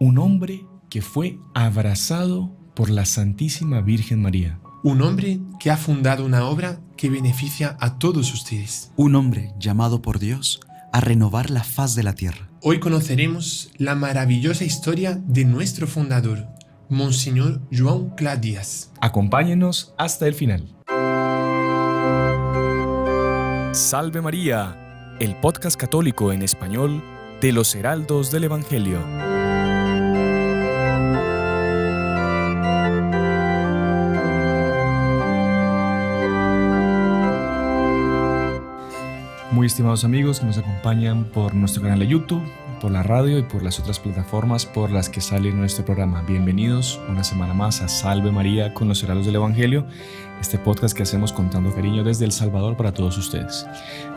un hombre que fue abrazado por la Santísima Virgen María. Un hombre que ha fundado una obra que beneficia a todos ustedes. Un hombre llamado por Dios a renovar la faz de la tierra. Hoy conoceremos la maravillosa historia de nuestro fundador, Monseñor João Clá Díaz. Acompáñenos hasta el final. Salve María, el podcast católico en español de los Heraldos del Evangelio. Muy estimados amigos que nos acompañan por nuestro canal de YouTube, por la radio y por las otras plataformas por las que sale nuestro programa. Bienvenidos una semana más a Salve María con los Heraldos del Evangelio, este podcast que hacemos con tanto cariño desde El Salvador para todos ustedes.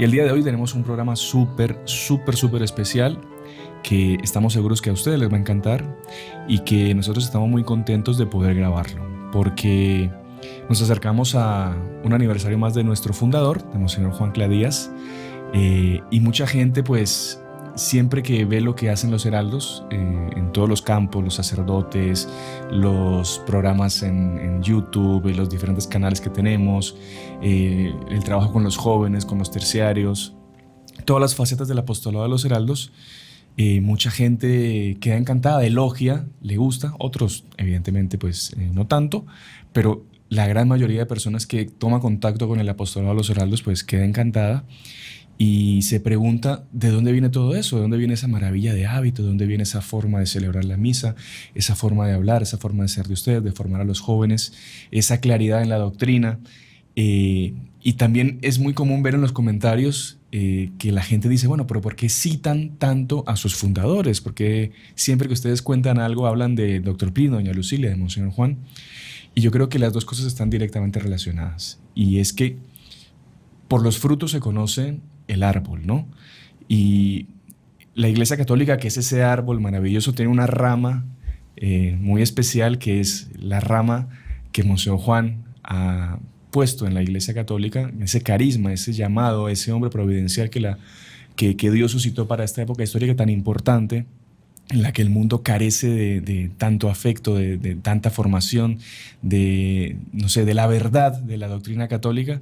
Y el día de hoy tenemos un programa súper especial que estamos seguros que a ustedes les va a encantar y que nosotros estamos muy contentos de poder grabarlo, porque nos acercamos a un aniversario más de nuestro fundador, de Monseñor João Clá Díaz, y mucha gente pues siempre que ve lo que hacen los heraldos en todos los campos, los sacerdotes, los programas en YouTube, los diferentes canales que tenemos, el trabajo con los jóvenes, con los terciarios, todas las facetas del apostolado de los heraldos, mucha gente queda encantada, elogia, le gusta, otros evidentemente pues no tanto, pero la gran mayoría de personas que toma contacto con el apostolado de los heraldos pues queda encantada y se pregunta de dónde viene todo eso, de dónde viene esa maravilla de hábito, de dónde viene esa forma de celebrar la misa, esa forma de hablar, esa forma de ser de ustedes, de formar a los jóvenes, esa claridad en la doctrina. Y también es muy común ver en los comentarios que la gente dice, bueno, pero ¿por qué citan tanto a sus fundadores? Porque siempre que ustedes cuentan algo hablan de Dr. Plino, Doña Lucilia, de Monseñor Juan. Y yo creo que las dos cosas están directamente relacionadas. Y es que por los frutos se conoce el árbol, ¿no? Y la Iglesia Católica, que es ese árbol maravilloso, tiene una rama muy especial, que es la rama que Monseñor Juan ha puesto en la Iglesia Católica, ese carisma, ese llamado, ese hombre providencial que Dios suscitó para esta época histórica tan importante, en la que el mundo carece de tanto afecto, de tanta formación, de la verdad de la doctrina católica.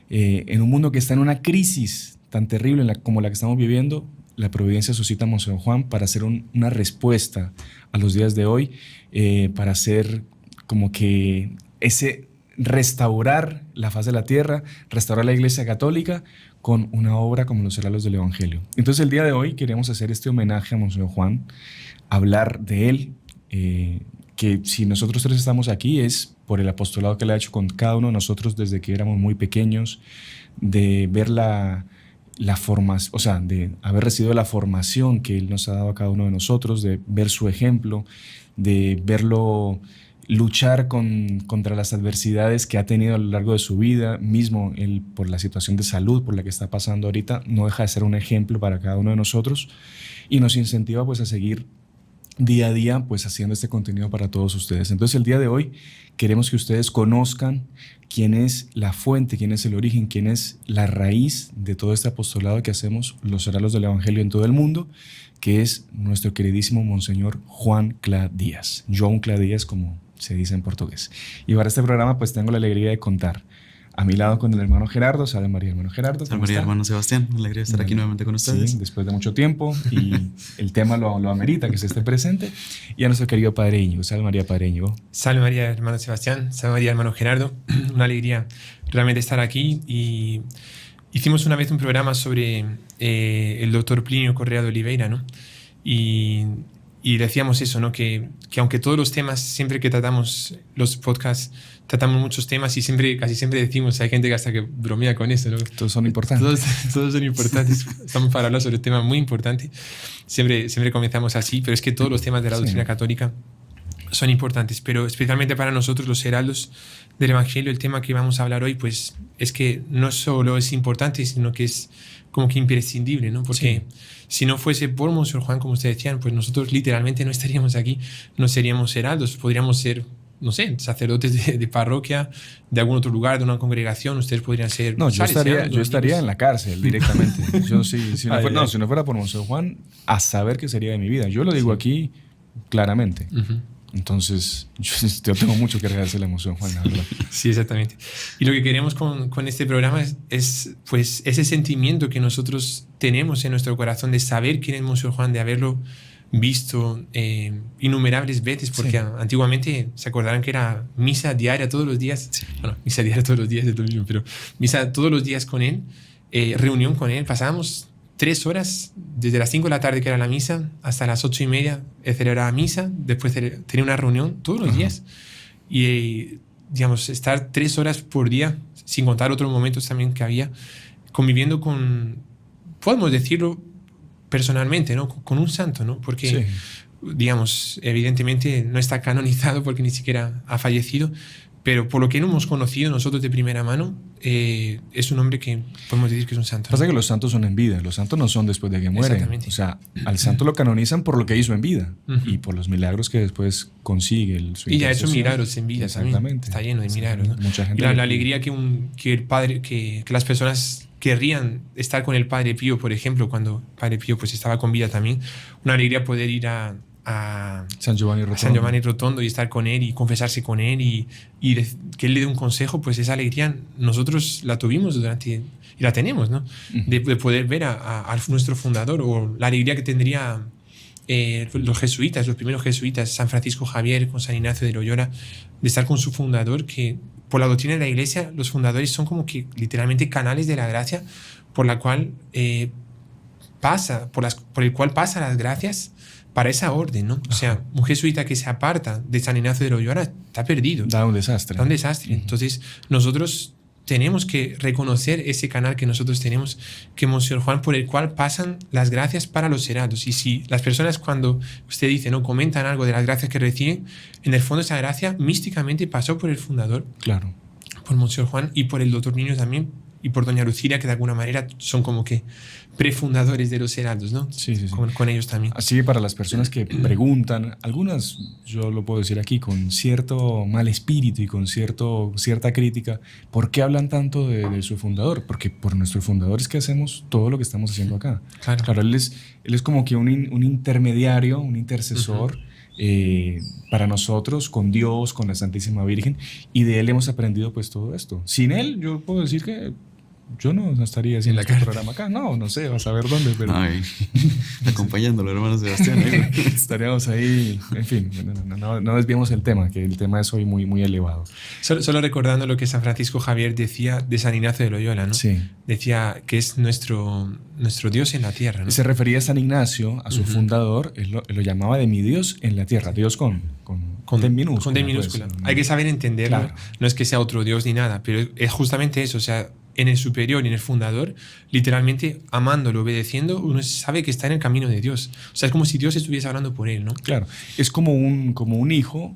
En un mundo que está en una crisis tan terrible como la que estamos viviendo, la providencia suscita a Monseñor Juan para hacer una respuesta a los días de hoy, para hacer como que restaurar la faz de la tierra, restaurar la Iglesia Católica con una obra como los Heraldos del Evangelio. Entonces el día de hoy queremos hacer este homenaje a Monseñor Juan, hablar de él, que si nosotros tres estamos aquí es por el apostolado que él ha hecho con cada uno de nosotros desde que éramos muy pequeños, de ver la formación, o sea, de haber recibido la formación que él nos ha dado a cada uno de nosotros, de ver su ejemplo, de verlo luchar contra las adversidades que ha tenido a lo largo de su vida, mismo él por la situación de salud por la que está pasando ahorita, no deja de ser un ejemplo para cada uno de nosotros y nos incentiva pues a seguir día a día pues haciendo este contenido para todos ustedes. Entonces el día de hoy queremos que ustedes conozcan quién es la fuente, quién es el origen, quién es la raíz de todo este apostolado que hacemos los Heraldos del Evangelio en todo el mundo, que es nuestro queridísimo Monseñor João Clá Díaz, João Clá Díaz como se dice en portugués. Y para este programa pues tengo la alegría de contar a mi lado con el hermano Gerardo. Salve María, hermano Gerardo. Salve María, hermano Sebastián. Una alegría estar aquí nuevamente con ustedes. Sí, después de mucho tiempo y el tema lo amerita que se esté presente. Y a nuestro querido Padre Íñigo. Salve María, Padre Íñigo. Salve María, hermano Sebastián. Salve María, hermano Gerardo. Una alegría realmente estar aquí. Y hicimos una vez un programa sobre el doctor Plinio Correa de Oliveira, ¿no? Y decíamos eso, ¿no? Que aunque todos los temas, siempre que tratamos los podcasts, tratamos muchos temas y casi siempre decimos, hay gente que hasta que bromea con eso, ¿no? Todos son importantes. Todos son importantes. Estamos para hablar sobre temas muy importantes. Siempre comenzamos así, pero es que todos los temas de la doctrina católica son importantes, pero especialmente para nosotros los heraldos del Evangelio, el tema que vamos a hablar hoy, pues es que no solo es importante, sino que es como que imprescindible, ¿no? Porque si no fuese por Monseñor Juan, como ustedes decían, pues nosotros literalmente no estaríamos aquí, no seríamos heraldos, podríamos ser, no sé, sacerdotes de parroquia, de algún otro lugar, de una congregación, ustedes podrían ser... No, yo estaría en la cárcel directamente. Yo sí, si no fuera por Monseñor Juan, a saber qué sería de mi vida. Yo lo digo aquí claramente. Ujú. Entonces, yo tengo mucho que agradecer la emoción, Juan, la verdad. Sí, exactamente. Y lo que queremos con este programa es pues ese sentimiento que nosotros tenemos en nuestro corazón de saber quién es Monsieur Juan, de haberlo visto innumerables veces, porque Sí. Antiguamente se acordarán que era misa diaria todos los días. Sí. Bueno, misa diaria todos los días es lo mismo, pero misa todos los días con él, reunión con él. Pasábamos 3 horas, desde las 5 de la tarde, que era la misa, hasta las 8:30 celebraba misa, después tenía una reunión todos los días. Y, digamos, estar 3 horas por día, sin contar otros momentos también que había, conviviendo con, podemos decirlo personalmente, ¿no? Con un santo, ¿no? Porque, Sí. digamos, evidentemente no está canonizado porque ni siquiera ha fallecido, pero por lo que no hemos conocido nosotros de primera mano, es un hombre que podemos decir que es un santo, ¿no? Pasa que los santos son en vida, los santos no son después de que mueren. Exactamente. O sea, al santo lo canonizan por lo que hizo en vida Ujú. y por los milagros que después consigue. Su Y ya ha hecho intercesión. milagros en vida. Exactamente. También. Está lleno de milagros, ¿no? Mucha gente Y la lo- alegría que el padre, que las personas querrían estar con el Padre Pío, por ejemplo, cuando Padre Pío pues estaba con vida también. Una alegría poder ir a San Giovanni a Rotondo. San Giovanni Rotondo y estar con él y confesarse con él y que él le dé un consejo, pues esa alegría nosotros la tuvimos y la tenemos, ¿no? Ujú. De poder ver a nuestro fundador, o la alegría que tendría los jesuitas, los primeros jesuitas, San Francisco Javier con San Ignacio de Loyola, de estar con su fundador, que por la doctrina de la Iglesia los fundadores son como que literalmente canales de la gracia por la cual por el cual pasa las gracias para esa orden, ¿no? O sea, un jesuita que se aparta de San Ignacio de Loyola está perdido. Da un desastre. Da un desastre. Entonces, nosotros tenemos que reconocer ese canal que nosotros tenemos, que Monsieur Juan, por el cual pasan las gracias para los heraldos. Y si las personas, cuando usted dice, no comentan algo de las gracias que reciben, en el fondo esa gracia místicamente pasó por el fundador, Claro. por Monsieur Juan, y por el doctor Niño también, y por doña Lucía, que de alguna manera son como que prefundadores de los heraldos, ¿no? Sí, sí, sí. Con ellos también. Así que para las personas que preguntan, algunas, yo lo puedo decir aquí, con cierto mal espíritu y con cierta crítica, ¿por qué hablan tanto de su fundador? Porque por nuestro fundador es que hacemos todo lo que estamos haciendo acá. Claro. Claro, él es como que un intermediario, un intercesor para nosotros, con Dios, con la Santísima Virgen, y de él hemos aprendido pues todo esto. Sin él, yo puedo decir que yo no estaría haciendo este programa acá. No sé, vas a ver dónde, pero Ay, acompañándolo, hermano Sebastián. estaríamos ahí. En fin, no desviemos el tema, que el tema es hoy muy, muy elevado. Solo recordando lo que San Francisco Javier decía de San Ignacio de Loyola, ¿no? Sí. Decía que es nuestro Dios en la tierra, ¿no? Se refería a San Ignacio, a su fundador, él lo llamaba de mi Dios en la tierra. Dios con D minúscula. Con D minúscula. Pues, ¿no? Hay que saber entenderlo. Claro. No es que sea otro Dios ni nada, pero es justamente eso. O sea, en el superior y en el fundador, literalmente amándolo, obedeciendo, uno sabe que está en el camino de Dios. O sea, es como si Dios estuviese hablando por él, ¿no? Claro, es como un hijo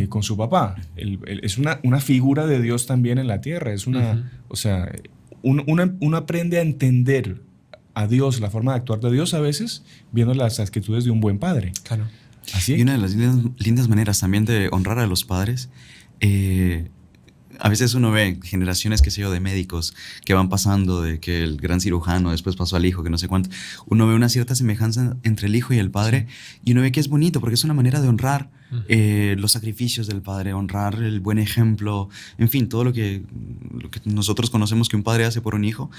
con su papá. Es una figura de Dios también en la tierra. Es una, o sea, uno aprende a entender a Dios, la forma de actuar de Dios a veces, viendo las actitudes de un buen padre. Claro. Así. Y una de las lindas maneras también de honrar a los padres, a veces uno ve generaciones, qué sé yo, de médicos que van pasando, de que el gran cirujano después pasó al hijo, que no sé cuánto. Uno ve una cierta semejanza entre el hijo y el padre, y uno ve que es bonito porque es una manera de honrar los sacrificios del padre, honrar el buen ejemplo, en fin, todo lo que nosotros conocemos que un padre hace por un hijo,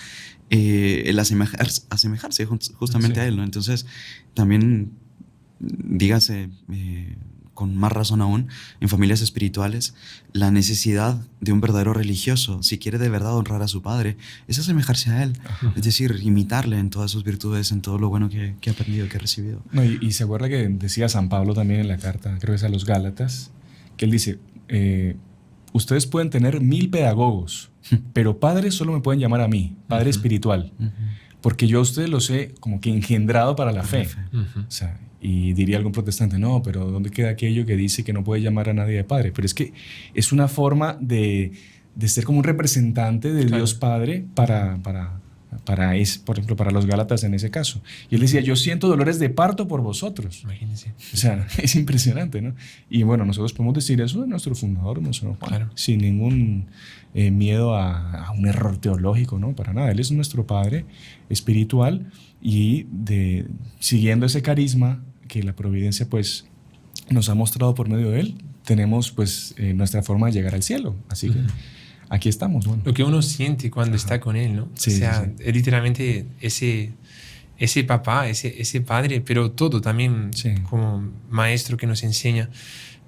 el asemejarse justamente a él, ¿no? Entonces, también, dígase, con más razón aún, en familias espirituales, la necesidad de un verdadero religioso, si quiere de verdad honrar a su padre, es asemejarse a él. Es decir, imitarle en todas sus virtudes, en todo lo bueno que ha aprendido, que ha recibido. No, y se acuerda que decía San Pablo también en la carta, creo que es a los Gálatas, que él dice, ustedes pueden tener 1000 pedagogos, pero padres solo me pueden llamar a mí, padre espiritual, porque yo a ustedes los he como que engendrado para la fe. O sea, y diría algún protestante, no, pero ¿dónde queda aquello que dice que no puede llamar a nadie de padre? Pero es que es una forma de ser como un representante de Dios Padre para por ejemplo, para los Gálatas en ese caso. Y él decía, yo siento dolores de parto por vosotros. Imagínense. O sea, es impresionante, ¿no? Y bueno, nosotros podemos decir eso de nuestro fundador, Monseñor Juan, Claro. sin ningún miedo a un error teológico, ¿no? Para nada. Él es nuestro Padre espiritual y siguiendo ese carisma que la providencia, pues, nos ha mostrado por medio de él, tenemos pues nuestra forma de llegar al cielo. Así que aquí estamos. Bueno. Lo que uno siente cuando está con él, ¿no? Sí, o sea, sí. es literalmente ese papá, ese padre, pero todo también como maestro que nos enseña.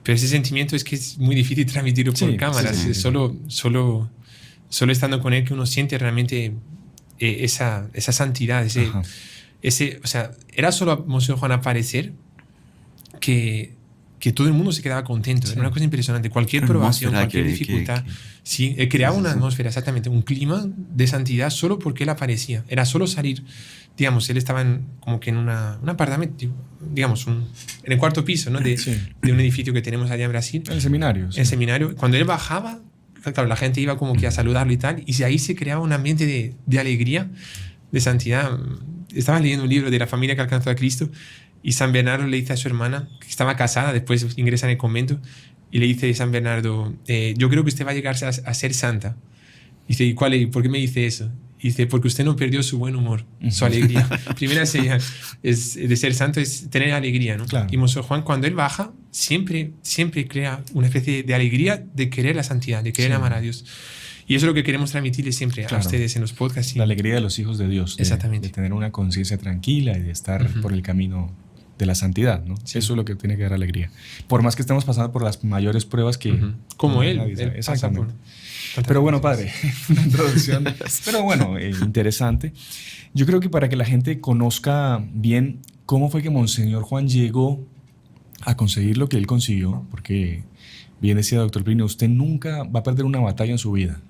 Pero ese sentimiento es que es muy difícil transmitirlo por cámaras. Sí. Solo estando con él que uno siente realmente esa santidad. O sea, era solo a Monseñor Juan aparecer que todo el mundo se quedaba contento. Era una cosa impresionante. Cualquier probación, cualquier dificultad. Sí, creaba una atmósfera, exactamente, un clima de santidad solo porque él aparecía. Era solo salir. Digamos, él estaba como que en un apartamento, digamos, en el cuarto piso, ¿no? de un edificio que tenemos allá en Brasil. El seminario. El seminario. Cuando él bajaba, claro, la gente iba como que a saludarlo y tal, y ahí se creaba un ambiente de alegría, de santidad. Estaba leyendo un libro de la familia que alcanzó a Cristo, y San Bernardo le dice a su hermana, que estaba casada, después ingresa en el convento, y le dice a San Bernardo, yo creo que usted va a llegar a ser santa. Y dice, ¿y por qué me dice eso? Y dice, porque usted no perdió su buen humor, su alegría. Primera señal de ser santo es tener alegría, ¿no? Claro. Y Monseñor Juan, cuando él baja, siempre crea una especie de alegría de querer la santidad, de querer amar a Dios. Y eso es lo que queremos transmitirle siempre a ustedes en los podcasts. La alegría de los hijos de Dios. Exactamente. De tener una conciencia tranquila y de estar por el camino de la santidad, ¿no? Sí. Eso es lo que tiene que dar alegría. Por más que estemos pasando por las mayores pruebas que... Como él exactamente. Pero bueno, padre, una introducción. Pero bueno, interesante. Yo creo que para que la gente conozca bien cómo fue que Monseñor Juan llegó a conseguir lo que él consiguió, porque bien decía doctor Plinio, usted nunca va a perder una batalla en su vida.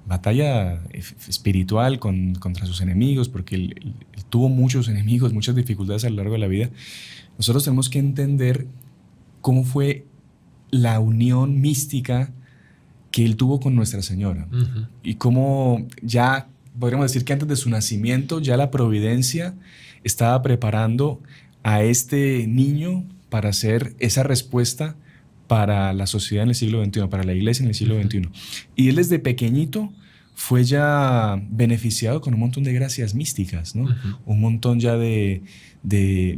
Batalla espiritual contra sus enemigos, porque él tuvo muchos enemigos, muchas dificultades a lo largo de la vida. Nosotros tenemos que entender cómo fue la unión mística que él tuvo con Nuestra Señora. Y cómo ya, podríamos decir que antes de su nacimiento, ya la providencia estaba preparando a este niño para hacer esa respuesta para la sociedad en el siglo XXI, para la iglesia en el siglo XXI. Y él desde pequeñito fue ya beneficiado con un montón de gracias místicas, ¿no? Un montón ya de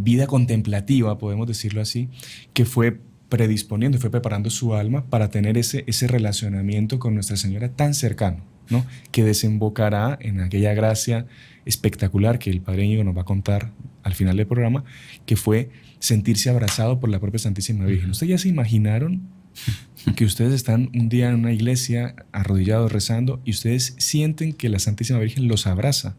vida contemplativa, podemos decirlo así, que fue predisponiendo, fue preparando su alma para tener ese relacionamiento con Nuestra Señora tan cercano, ¿no? Que desembocará en aquella gracia espectacular que el Padre Íñigo nos va a contar al final del programa, que fue sentirse abrazado por la propia Santísima Virgen. ¿Ustedes ya se imaginaron que ustedes están un día en una iglesia arrodillados rezando y ustedes sienten que la Santísima Virgen los abraza?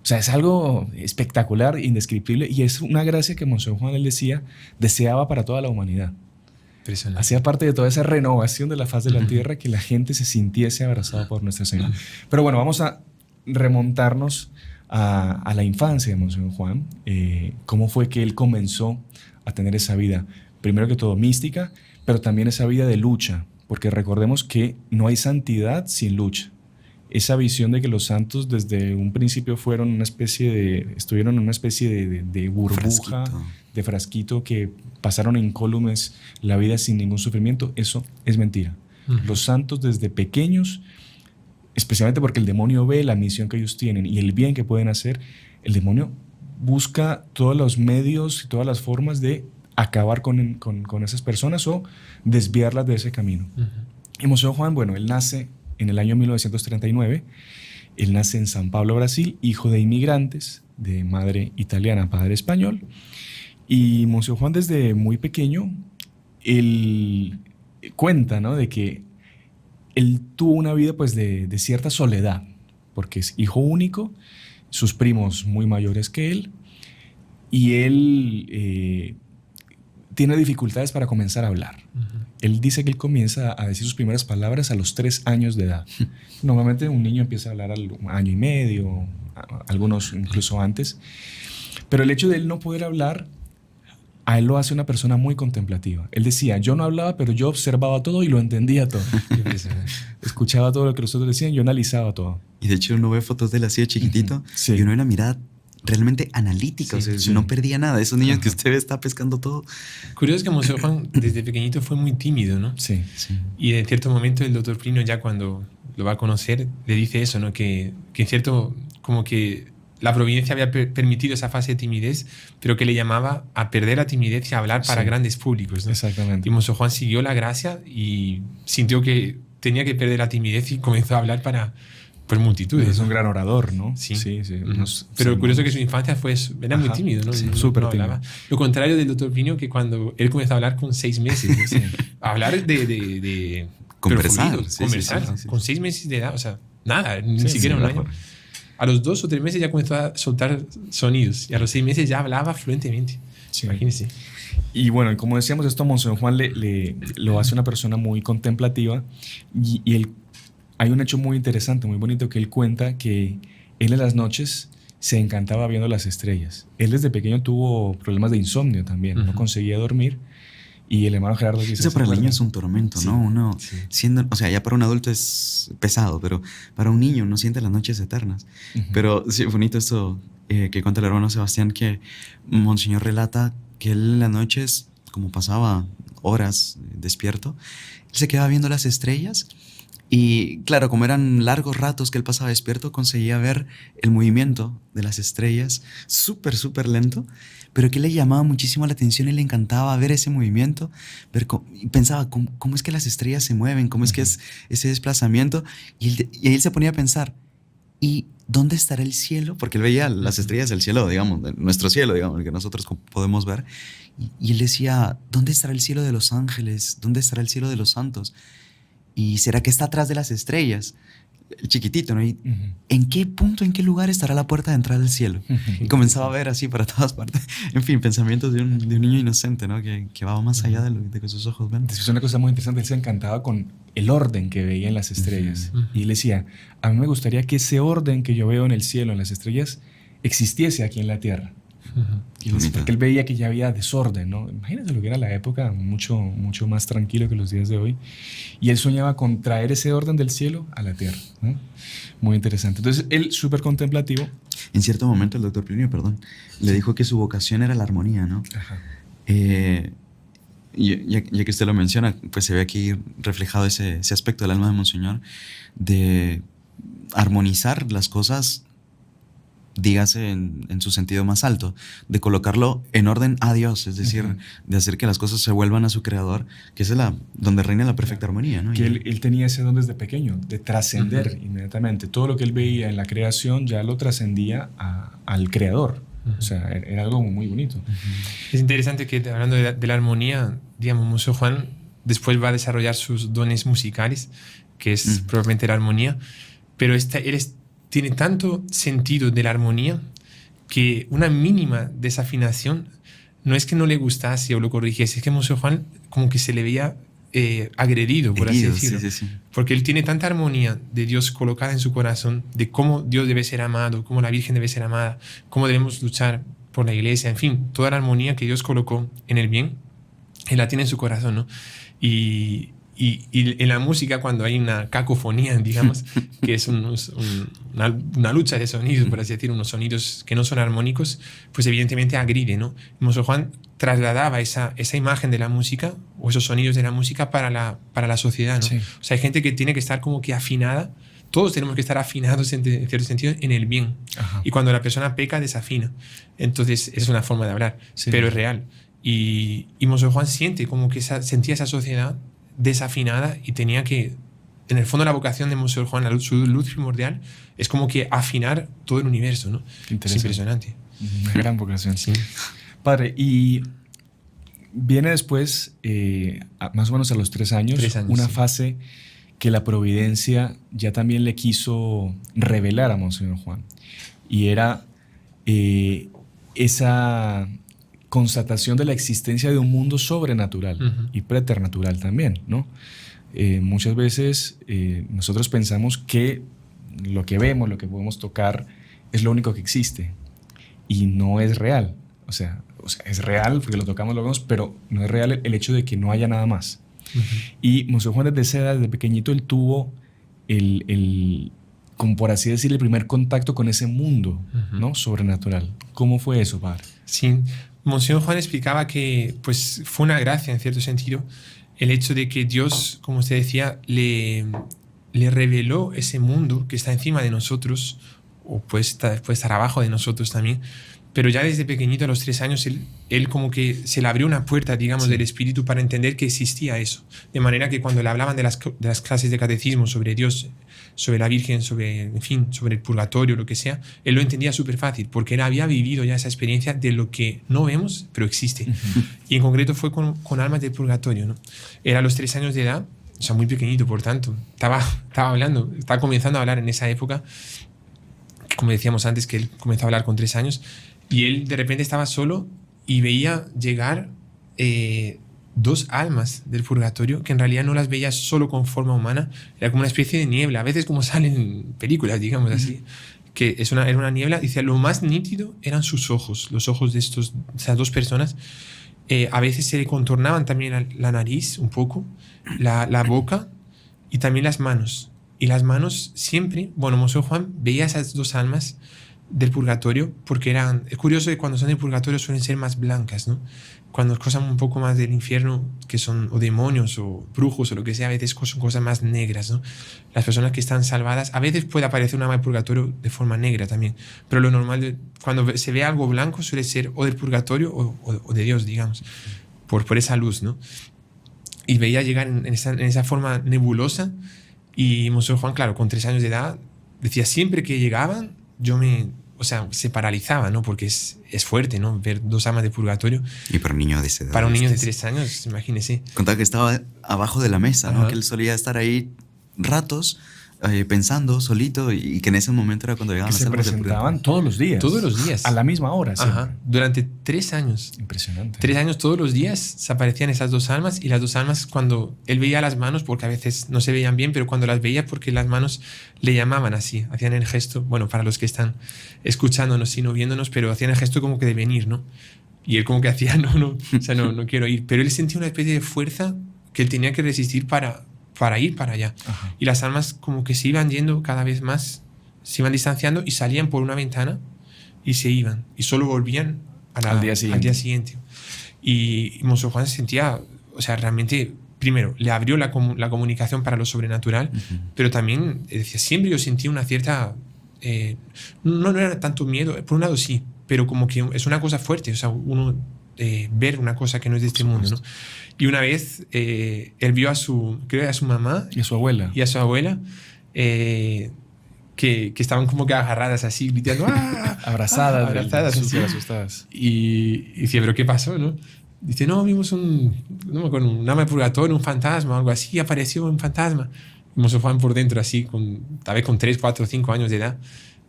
O sea, es algo espectacular, indescriptible, y es una gracia que Monseñor Juan, él decía, deseaba para toda la humanidad. Hacía parte de toda esa renovación de la faz de la tierra, que la gente se sintiese abrazada por Nuestra Señora. Pero bueno, vamos a remontarnos a la infancia de Monseñor Juan. Cómo fue que él comenzó a tener esa vida, primero que todo mística, pero también esa vida de lucha, porque recordemos que no hay santidad sin lucha. Esa visión de que los santos desde un principio estuvieron en una especie de burbuja, de frasquito, que pasaron incólumes la vida sin ningún sufrimiento, eso es mentira. Los santos desde pequeños, especialmente porque el demonio ve la misión que ellos tienen y el bien que pueden hacer, el demonio busca todos los medios y todas las formas de acabar con esas personas o desviarlas de ese camino. Y Monseñor Juan, bueno, él nace en el año 1939, él nace en San Pablo, Brasil, hijo de inmigrantes, de madre italiana, padre español. Y Monseñor Juan desde muy pequeño, él cuenta, ¿no?, de que él tuvo una vida pues de cierta soledad, porque es hijo único, sus primos muy mayores que él, y él tiene dificultades para comenzar a hablar. Él dice que él comienza a decir sus primeras palabras a los 3 años de edad. Normalmente un niño empieza a hablar al año y medio, algunos incluso antes. Pero el hecho de él no poder hablar, a él lo hace una persona muy contemplativa. Él decía, yo no hablaba, pero yo observaba todo y lo entendía todo. Escuchaba todo lo que los otros decían, yo analizaba todo. Y de hecho uno ve fotos de él así de chiquitito, sí, y uno ve una mirada realmente analítica, sí, o sea, no perdía nada. Esos niños que usted ve está pescando todo. Curioso es que Monseñor Juan desde pequeñito fue muy tímido, ¿no? Sí. Y en cierto momento el doctor Plinio, ya cuando lo va a conocer, le dice eso, ¿no? Que en cierto, como que la providencia había permitido esa fase de timidez, pero que le llamaba a perder la timidez y a hablar para grandes públicos, ¿no? Exactamente. Y Monseñor Juan siguió la gracia y sintió que tenía que perder la timidez y comenzó a hablar para multitudes. Es un gran orador, ¿no? Sí. Pero curioso que su infancia era muy tímido, ¿no? Sí, No súper hablaba. tímido. Lo contrario del doctor Plinio, que cuando él comenzó a hablar con 6 meses, ¿no? Sí. Hablar de Conversar, fluido, sí, conversar, sí. con 6 meses de edad, o sea, nada, ni siquiera sí, un año. A los 2 o 3 meses ya comenzó a soltar sonidos y a los 6 meses ya hablaba fluentemente. Sí. Imagínense. Y bueno, como decíamos, esto a Monseñor Juan lo hace una persona muy contemplativa y él, hay un hecho muy interesante, muy bonito, que él cuenta que él en las noches se encantaba viendo las estrellas. Él desde pequeño tuvo problemas de insomnio también, no conseguía dormir. Y el hermano Gerardo dice... Eso para el niño es un tormento, ¿no? Uno siendo, o sea, ya para un adulto es pesado, pero para un niño uno siente las noches eternas. Pero sí, bonito esto que cuenta el hermano Sebastián, que Monseñor relata que él en las noches, como pasaba horas despierto, él se quedaba viendo las estrellas. Y claro, como eran largos ratos que él pasaba despierto, conseguía ver el movimiento de las estrellas súper, súper lento, pero que le llamaba muchísimo la atención y le encantaba ver ese movimiento, y pensaba, ¿cómo es que las estrellas se mueven? ¿Cómo es que es ese desplazamiento? Y él se ponía a pensar, ¿y dónde estará el cielo? Porque él veía las estrellas del cielo, digamos, de nuestro cielo, digamos, el que nosotros podemos ver. Y él decía, ¿dónde estará el cielo de los ángeles? ¿Dónde estará el cielo de los santos? ¿Y será que está atrás de las estrellas? El chiquitito, ¿no? ¿En qué punto, en qué lugar estará la puerta de entrada al cielo? Y comenzaba a ver así para todas partes. En fin, pensamientos de un niño inocente, ¿no? Que va más allá de que sus ojos ven. Es una cosa muy interesante. Él se encantaba con el orden que veía en las estrellas. Y él decía, a mí me gustaría que ese orden que yo veo en el cielo, en las estrellas, existiese aquí en la tierra. Porque él veía que ya había desorden, ¿no? Imagínate lo que era la época, mucho, mucho más tranquilo que los días de hoy. Y él soñaba con traer ese orden del cielo a la tierra, ¿no? Muy interesante. Entonces, él súper contemplativo. En cierto momento, el doctor Plinio, le dijo que su vocación era la armonía, ¿no? Ajá. Ya que usted lo menciona, pues se ve aquí reflejado ese aspecto del alma de Monseñor, de armonizar las cosas, dígase en su sentido más alto, de colocarlo en orden a Dios, es decir, de hacer que las cosas se vuelvan a su creador, que es donde reina la perfecta armonía, ¿no? Que él tenía ese don desde pequeño, de trascender inmediatamente. Todo lo que él veía en la creación ya lo trascendía al creador. O sea, era algo muy bonito. Es interesante que, hablando de la armonía, digamos, Monseñor Juan después va a desarrollar sus dones musicales, que es probablemente la armonía, pero tiene tanto sentido de la armonía que una mínima desafinación no es que no le gustase o lo corrigiese, es que Monseñor Juan como que se le veía agredido, por así decirlo. Sí. Porque él tiene tanta armonía de Dios colocada en su corazón, de cómo Dios debe ser amado, cómo la Virgen debe ser amada, cómo debemos luchar por la iglesia, en fin, toda la armonía que Dios colocó en el bien, él la tiene en su corazón, ¿no? Y en la música, cuando hay una cacofonía, digamos, que es una lucha de sonidos, por así decir, unos sonidos que no son armónicos, pues evidentemente agride, ¿no? Monseñor Juan trasladaba esa imagen de la música o esos sonidos de la música para la sociedad, ¿no? Sí. O sea, hay gente que tiene que estar como que afinada. Todos tenemos que estar afinados en cierto sentido en el bien. Ajá. Y cuando la persona peca, desafina. Entonces es una forma de hablar, pero es real. Y Monseñor Juan siente como que sentía esa sociedad desafinada y tenía que, en el fondo, la vocación de Monseñor Juan, su luz primordial, es como que afinar todo el universo, ¿no? Es impresionante. Una gran vocación. Sí. Padre, y viene después, más o menos a los 3 años, una fase que la providencia ya también le quiso revelar a Monseñor Juan. Y era esa constatación de la existencia de un mundo sobrenatural y preternatural también, ¿no? Muchas veces nosotros pensamos que lo que vemos, lo que podemos tocar, es lo único que existe y no es real. O sea, es real porque lo tocamos, lo vemos, pero no es real el hecho de que no haya nada más. Y Monseñor Juan desde pequeñito él tuvo como por así decir, el primer contacto con ese mundo, ¿no? Sobrenatural. ¿Cómo fue eso, padre? Sí. Monseñor Juan explicaba que pues, fue una gracia, en cierto sentido, el hecho de que Dios, como usted decía, le reveló ese mundo que está encima de nosotros puede estar abajo de nosotros también. Pero ya desde pequeñito, a los 3 años, él como que se le abrió una puerta, digamos, del espíritu para entender que existía eso. De manera que cuando le hablaban de las clases de catecismo sobre Dios, sobre la Virgen, en fin, sobre el purgatorio, lo que sea, él lo entendía súper fácil, porque él había vivido ya esa experiencia de lo que no vemos, pero existe. Y en concreto fue con Almas del Purgatorio, ¿no? Era a los 3 años de edad, o sea, muy pequeñito, por tanto. Estaba comenzando a hablar en esa época, como decíamos antes, que él comenzó a hablar con 3 años, y él de repente estaba solo y veía llegar 2 almas del purgatorio, que en realidad no las veía solo con forma humana, era como una especie de niebla, a veces como salen en películas, digamos así, que era una niebla. Dice, lo más nítido eran sus ojos, los ojos de esas 2 personas. A veces se le contornaban también la nariz un poco, la boca y también las manos. Y las manos siempre, bueno, Monseñor Juan veía esas 2 almas del purgatorio, porque es curioso que cuando son del purgatorio suelen ser más blancas, ¿no? Cuando cosas un poco más del infierno, que son o demonios o brujos o lo que sea, a veces son cosas más negras, ¿no? Las personas que están salvadas, a veces puede aparecer un alma del purgatorio de forma negra también, pero lo normal, cuando se ve algo blanco, suele ser o del purgatorio o de Dios, digamos, por esa luz, ¿no? Y veía llegar en esa forma nebulosa, y Monseñor Juan, claro, con 3 años de edad, decía, siempre que llegaban, se paralizaba, ¿no? Porque es fuerte, ¿no? Ver 2 almas de purgatorio. Y para un niño de esa edad. Para un niño de 3 años, imagínese. Contaba que estaba abajo de la mesa, ¿no? Que él solía estar ahí ratos pensando solito, y que en ese momento era cuando llegaban las almas del purgatorio. Se presentaban todos los días. Todos los días. A la misma hora, siempre. Ajá. Durante 3 años. Impresionante. 3 años todos los días se aparecían esas 2 almas, y las 2 almas, cuando él veía las manos, porque a veces no se veían bien, pero cuando las veía, porque las manos le llamaban así, hacían el gesto, bueno, para los que están escuchándonos, sino viéndonos, pero hacían el gesto como que de venir, ¿no? Y él como que hacía, no quiero ir. Pero él sentía una especie de fuerza que él tenía que resistir para ir para allá. Ajá. Y las almas como que se iban yendo cada vez más, se iban distanciando y salían por una ventana y se iban. Y solo volvían al día siguiente. Y Monseñor Juan se sentía, realmente, primero, le abrió la comunicación para lo sobrenatural, pero también decía, siempre yo sentí una cierta... no era tanto miedo, por un lado sí, pero como que es una cosa fuerte, uno ver una cosa que no es de este mundo, ¿no? Y una vez él vio a su mamá y a su abuela, que estaban como que agarradas así, gritando, ¡ah! abrazadas así, asustadas. Y dice, ¿pero qué pasó, no? Dice, no, vimos un alma de purgatorio, un fantasma, algo así, apareció un fantasma. Y Monseñor Juan por dentro, así, tal vez con 3, 4, 5 años de edad.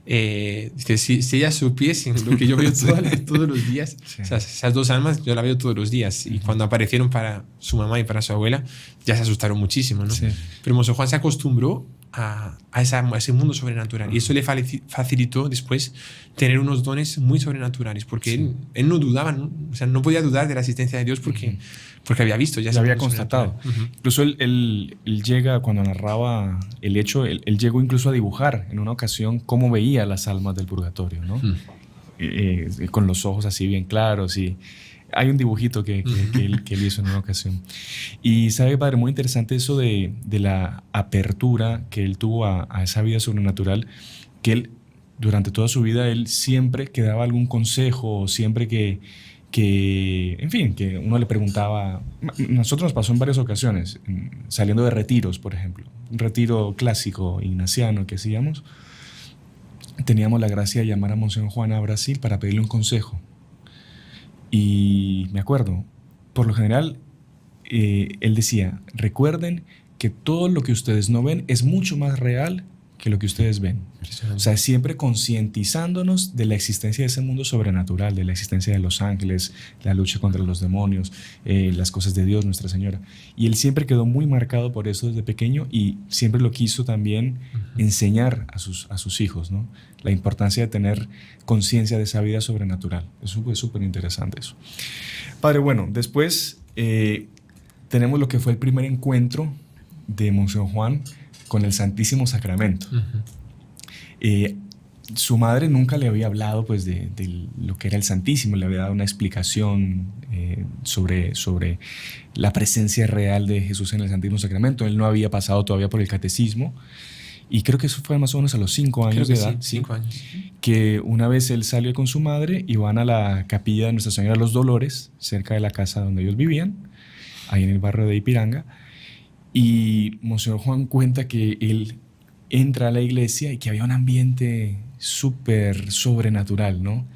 Dice, si ellas supiesen lo que yo veo todos los días, sí. Esas 2 almas yo las veo todos los días, y cuando aparecieron para su mamá y para su abuela ya se asustaron muchísimo, ¿no? Sí. Pero Monseñor Juan se acostumbró a ese mundo sobrenatural, y eso le facilitó después tener unos dones muy sobrenaturales, porque él no dudaba, no podía dudar de la existencia de Dios, porque había visto, ya se había constatado. Incluso él llega, cuando narraba el hecho, él llegó incluso a dibujar en una ocasión cómo veía las almas del purgatorio, ¿no? Con los ojos así bien claros, y hay un dibujito que él hizo en una ocasión. Y sabe, padre, muy interesante eso de la apertura que él tuvo a esa vida sobrenatural, que él, durante toda su vida, él siempre que daba algún consejo, siempre que en fin, que uno le preguntaba. Nosotros nos pasó en varias ocasiones, saliendo de retiros, por ejemplo, un retiro clásico ignaciano que hacíamos, teníamos la gracia de llamar a Monseñor Juan a Brasil para pedirle un consejo. Y me acuerdo, por lo general, él decía, recuerden que todo lo que ustedes no ven es mucho más real que lo que ustedes ven. O sea, siempre concientizándonos de la existencia de ese mundo sobrenatural, de la existencia de los ángeles, la lucha contra los demonios, las cosas de Dios, Nuestra Señora. Y él siempre quedó muy marcado por eso desde pequeño, y siempre lo quiso también enseñar a sus hijos, ¿no? La importancia de tener conciencia de esa vida sobrenatural. Eso fue súper interesante eso. Padre, bueno, después tenemos lo que fue el primer encuentro de Monseñor Juan con el Santísimo Sacramento. Su madre nunca le había hablado, pues, de lo que era el Santísimo, le había dado una explicación sobre la presencia real de Jesús en el Santísimo Sacramento. Él no había pasado todavía por el catecismo, Y creo que eso fue más o menos a los 5 años de edad. Sí, 5 años. Que una vez él salió con su madre y van a la capilla de Nuestra Señora de los Dolores, cerca de la casa donde ellos vivían, ahí en el barrio de Ipiranga. Y Monseñor Juan cuenta que él entra a la iglesia y que había un ambiente súper sobrenatural, ¿no?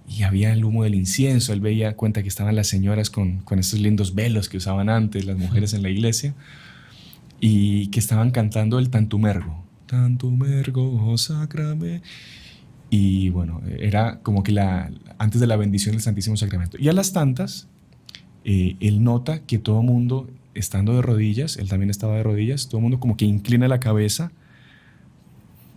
Y había el humo del incienso. Él cuenta que estaban las señoras con esos lindos velos que usaban antes las mujeres en la iglesia y que estaban cantando el Tantumergo. Tantumergo, sacrame. Y bueno, era como que antes de la bendición del Santísimo Sacramento. Y a las tantas, él nota que todo mundo, estando de rodillas, él también estaba de rodillas, todo el mundo como que inclina la cabeza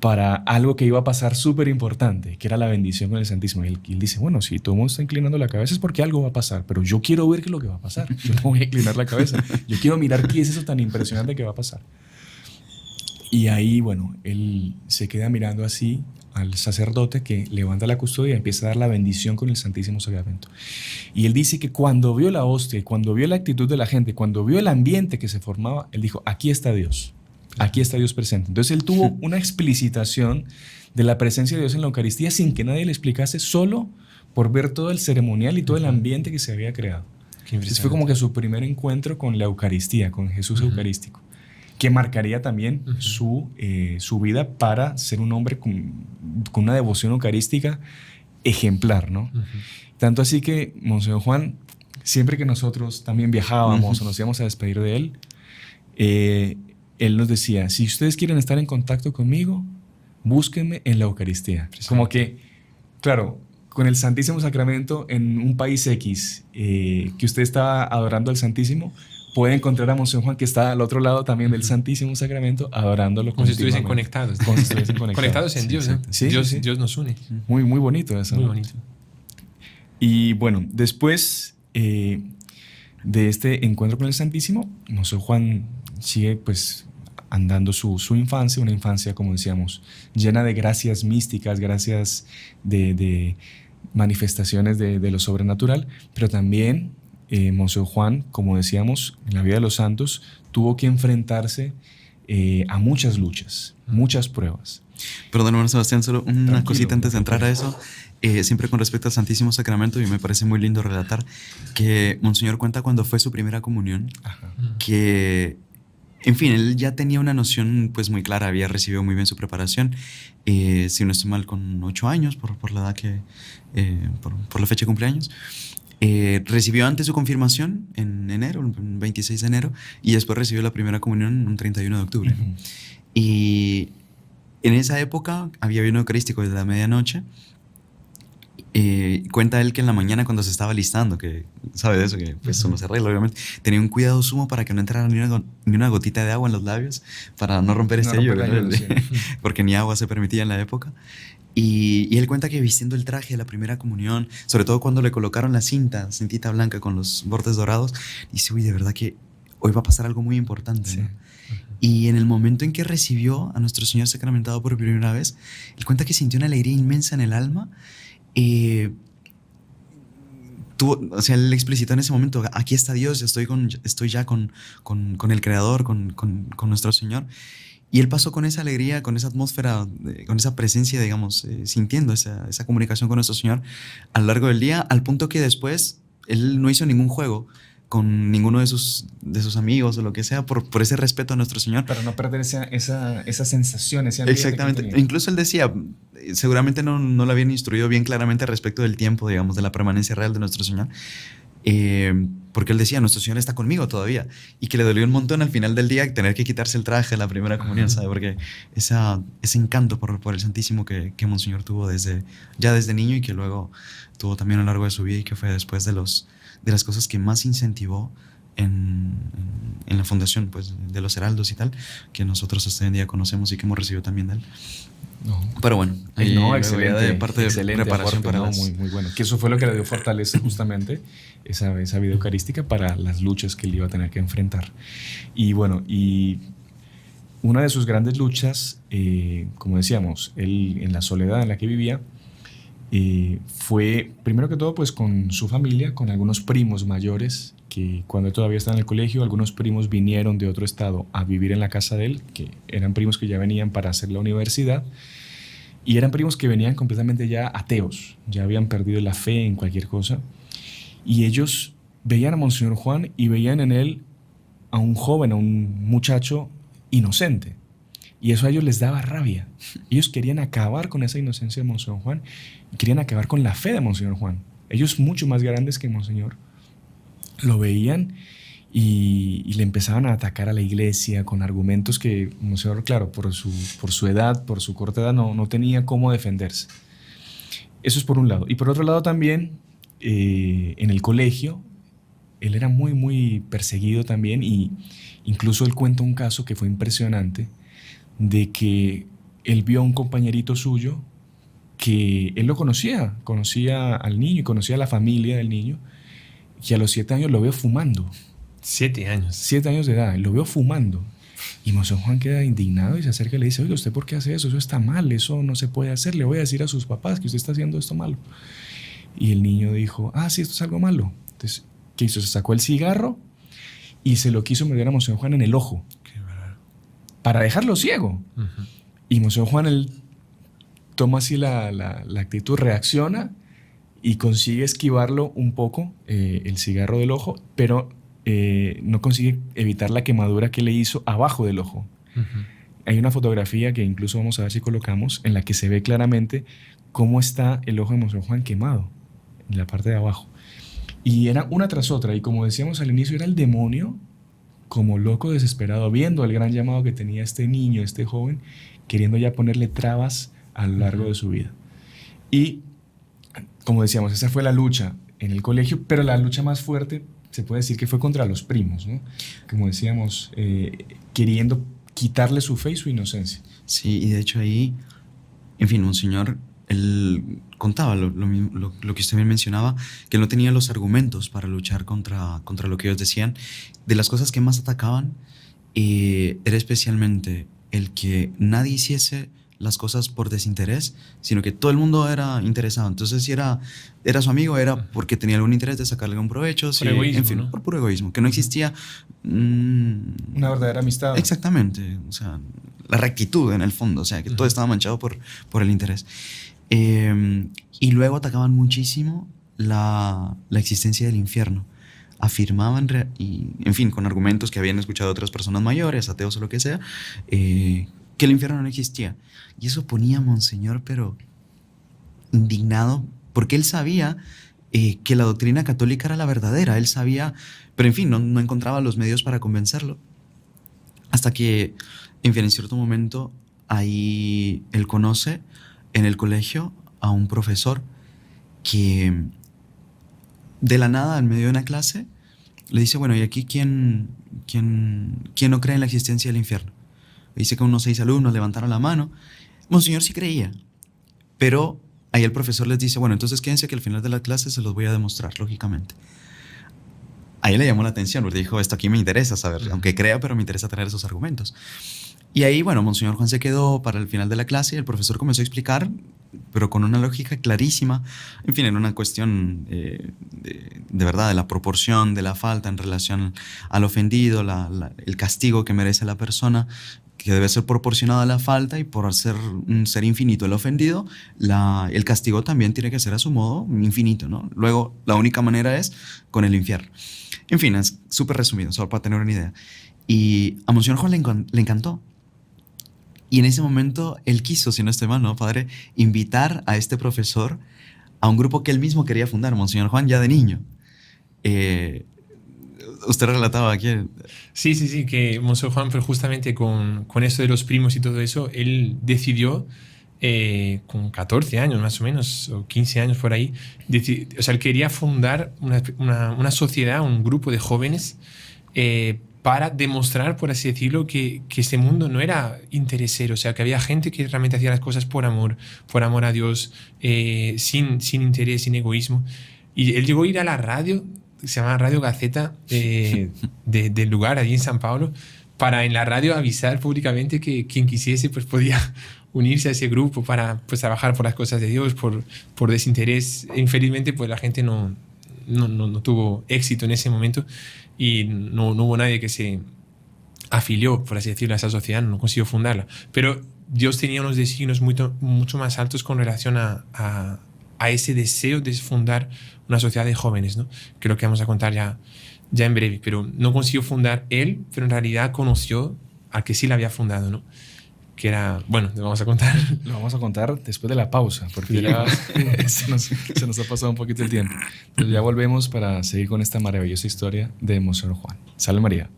para algo que iba a pasar súper importante, que era la bendición con el Santísimo. Y él dice, bueno, si todo el mundo está inclinando la cabeza es porque algo va a pasar, pero yo quiero ver qué es lo que va a pasar. Yo no voy a inclinar la cabeza. Yo quiero mirar qué es eso tan impresionante que va a pasar. Y ahí, bueno, él se queda mirando así al sacerdote que levanta la custodia y empieza a dar la bendición con el Santísimo Sacramento. Y él dice que cuando vio la hostia, cuando vio la actitud de la gente, cuando vio el ambiente que se formaba, él dijo, aquí está Dios. Aquí está Dios presente. Entonces él tuvo una explicitación de la presencia de Dios en la Eucaristía sin que nadie le explicase, solo por ver todo el ceremonial y todo el ambiente que se había creado. Entonces fue como que su primer encuentro con la Eucaristía, con Jesús eucarístico, que marcaría también su vida para ser un hombre con una devoción eucarística ejemplar, ¿no? Tanto así que Monseñor Juan, siempre que nosotros también viajábamos o nos íbamos a despedir de él, él nos decía, si ustedes quieren estar en contacto conmigo, búsquenme en la Eucaristía. Como que, claro, con el Santísimo Sacramento en un país X, que usted está adorando al Santísimo, puede encontrar a Monseñor Juan que está al otro lado también del Santísimo Sacramento, adorándolo como si estuviesen conectados. Como si estuviesen conectados. Conectados en Dios, ¿no? Sí, Dios nos une. Muy, muy bonito eso. Muy bonito. Y bueno, después de este encuentro con el Santísimo, Monseñor Juan sigue pues andando su infancia, una infancia, como decíamos, llena de gracias místicas, gracias de manifestaciones de lo sobrenatural, pero también Monseñor Juan, como decíamos, en la vida de los santos, tuvo que enfrentarse a muchas luchas, muchas pruebas. Perdón, hermano Sebastián, solo una cosita antes de entrar a eso. Siempre con respecto al Santísimo Sacramento, y me parece muy lindo relatar que Monseñor cuenta cuando fue su primera comunión, que, en fin, él ya tenía una noción pues muy clara, había recibido muy bien su preparación, si no estoy mal, con 8 años, por la edad que, por la fecha de cumpleaños. Recibió antes su confirmación en enero, el 26 de enero, y después recibió la primera comunión un 31 de octubre. Y en esa época había ayuno eucarístico desde la medianoche. Cuenta él que en la mañana, cuando se estaba listando, que sabe de eso, que pues eso no se arregla obviamente, tenía un cuidado sumo para que no entrara ni una gotita de agua en los labios, para no romper este hielo, porque ni agua se permitía en la época. Y él cuenta que vistiendo el traje de la primera comunión, sobre todo cuando le colocaron la cintita blanca con los bordes dorados, dice, uy, de verdad que hoy va a pasar algo muy importante, ¿no? Y en el momento en que recibió a nuestro Señor sacramentado por primera vez, él cuenta que sintió una alegría inmensa en el alma. O sea, él explicitó en ese momento, aquí está Dios, estoy ya con el Creador, con nuestro Señor. Y él pasó con esa alegría, con esa atmósfera, con esa presencia, digamos, sintiendo esa comunicación con nuestro Señor a lo largo del día, al punto que después él no hizo ningún juego con ninguno de sus amigos o lo que sea, por ese respeto a nuestro Señor. Para no perder esa sensación, ese ambiente. Exactamente. Incluso él decía, seguramente no lo habían instruido bien claramente respecto del tiempo, digamos, de la permanencia real de nuestro Señor. Porque él decía, nuestro Señor está conmigo todavía. Y que le dolió un montón al final del día tener que quitarse el traje de la primera comunión, ¿sabe? Porque ese encanto por el Santísimo que Monseñor tuvo desde niño y que luego tuvo también a lo largo de su vida y que fue después de las cosas que más incentivó en la fundación pues, de los Heraldos y tal, que nosotros hasta hoy en día conocemos y que hemos recibido también de él. Pero bueno, excelente, de parte de preparación aporte, para muy, muy bueno. Que eso fue lo que le dio fortaleza justamente, esa vida eucarística para las luchas que él iba a tener que enfrentar. Y bueno, y una de sus grandes luchas, como decíamos, él en la soledad en la que vivía, fue primero que todo pues con su familia, con algunos primos mayores que cuando todavía estaba en el colegio, algunos primos vinieron de otro estado a vivir en la casa de él, que eran primos que ya venían para hacer la universidad, y eran primos que venían completamente ya ateos, ya habían perdido la fe en cualquier cosa, y ellos veían a Monseñor Juan y veían en él a un joven, a un muchacho inocente. Y eso a ellos les daba rabia. Ellos querían acabar con esa inocencia de Monseñor Juan, y querían acabar con la fe de Monseñor Juan. Ellos, mucho más grandes que Monseñor, lo veían y le empezaban a atacar a la iglesia con argumentos que Monseñor, claro, por su edad, por su corta edad, no tenía cómo defenderse. Eso es por un lado. Y por otro lado también, en el colegio, él era muy, muy perseguido también, y incluso él cuenta un caso que fue impresionante, de que él vio a un compañerito suyo que él lo conocía al niño y conocía a la familia del niño, que a los 7 años lo veo fumando. 7 años. 7 años de edad, lo veo fumando. Y Monseñor Juan queda indignado y se acerca y le dice: oiga, ¿usted por qué hace eso? Eso está mal, eso no se puede hacer. Le voy a decir a sus papás que usted está haciendo esto malo. Y el niño dijo: sí, esto es algo malo. Entonces, ¿qué hizo? Se sacó el cigarro y se lo quiso meter a Monseñor Juan en el ojo. Qué bárbaro. Para dejarlo ciego. Uh-huh. Y Monseñor Juan, él toma así la actitud, reacciona y consigue esquivarlo un poco, el cigarro del ojo, pero no consigue evitar la quemadura que le hizo abajo del ojo. Uh-huh. Hay una fotografía que incluso vamos a ver si colocamos, en la que se ve claramente cómo está el ojo de Monseñor Juan quemado, en la parte de abajo. Y era una tras otra, y como decíamos al inicio, era el demonio como loco desesperado, viendo el gran llamado que tenía este niño, este joven, queriendo ya ponerle trabas a lo largo de su vida. Y como decíamos, esa fue la lucha en el colegio, pero la lucha más fuerte se puede decir que fue contra los primos, ¿no? Como decíamos, queriendo quitarle su fe y su inocencia. Sí, y de hecho ahí, en fin, Monseñor, él contaba lo que usted bien mencionaba, que él no tenía los argumentos para luchar contra lo que ellos decían. De las cosas que más atacaban, era especialmente el que nadie hiciese las cosas por desinterés, sino que todo el mundo era interesado. Entonces, si era su amigo, era porque tenía algún interés de sacarle un provecho. Por egoísmo, en fin, ¿no? Por puro egoísmo, que no existía una verdadera amistad. Exactamente, o sea, la rectitud en el fondo, o sea, que todo estaba manchado por el interés. Y luego atacaban muchísimo la existencia del infierno. Afirmaban, y, en fin, con argumentos que habían escuchado de otras personas mayores, ateos o lo que sea, que el infierno no existía. Y eso ponía a Monseñor, pero indignado, porque él sabía que la doctrina católica era la verdadera. Él sabía, pero en fin, no encontraba los medios para convencerlo. Hasta que, en fin, en cierto momento, ahí él conoce en el colegio a un profesor que de la nada, en medio de una clase, le dice: bueno, ¿y aquí quién no cree en la existencia del infierno? Le dice que unos 6 alumnos levantaron la mano. Monseñor sí creía, pero ahí el profesor les dice: bueno, entonces quédense que al final de la clase se los voy a demostrar, lógicamente. Ahí le llamó la atención, porque dijo: esto aquí me interesa saber, aunque crea, pero me interesa tener esos argumentos. Y ahí, bueno, Monseñor Juan se quedó para el final de la clase y el profesor comenzó a explicar, pero con una lógica clarísima. En fin, era una cuestión de verdad, de la proporción de la falta en relación al ofendido, el castigo que merece la persona, que debe ser proporcionado a la falta, y por ser un ser infinito el ofendido, el castigo también tiene que ser a su modo infinito, ¿no? Luego, la única manera es con el infierno. En fin, es súper resumido, solo para tener una idea. Y a Monseñor Juan le encantó. Y en ese momento él quiso, si no estoy mal, ¿no, padre?, invitar a este profesor a un grupo que él mismo quería fundar, Monseñor Juan, ya de niño. Usted relataba aquí. Sí, que Monseñor Juan, pero justamente con esto de los primos y todo eso, él decidió, con 14 años más o menos, o 15 años por ahí, o sea, él quería fundar una sociedad, un grupo de jóvenes, para demostrar, por así decirlo, que este mundo no era interesero, o sea, que había gente que realmente hacía las cosas por amor a Dios, sin interés, sin egoísmo. Y él llegó a ir a la radio, que se llama Radio Gaceta, del lugar, allí en San Pablo, para en la radio avisar públicamente que quien quisiese pues podía unirse a ese grupo para pues trabajar por las cosas de Dios, por desinterés. Infelizmente pues la gente no no tuvo éxito en ese momento y no hubo nadie que se afilió, por así decirlo, a esa sociedad, no consiguió fundarla. Pero Dios tenía unos designios mucho más altos con relación a ese deseo de fundar una sociedad de jóvenes, ¿no? Que es lo que vamos a contar ya en breve. Pero no consiguió fundar él, pero en realidad conoció al que sí la había fundado, ¿no? Que era, bueno, lo vamos a contar. Lo vamos a contar después de la pausa, porque ya se nos ha pasado un poquito el tiempo. Pero ya volvemos para seguir con esta maravillosa historia de Monseñor Juan. Salve María.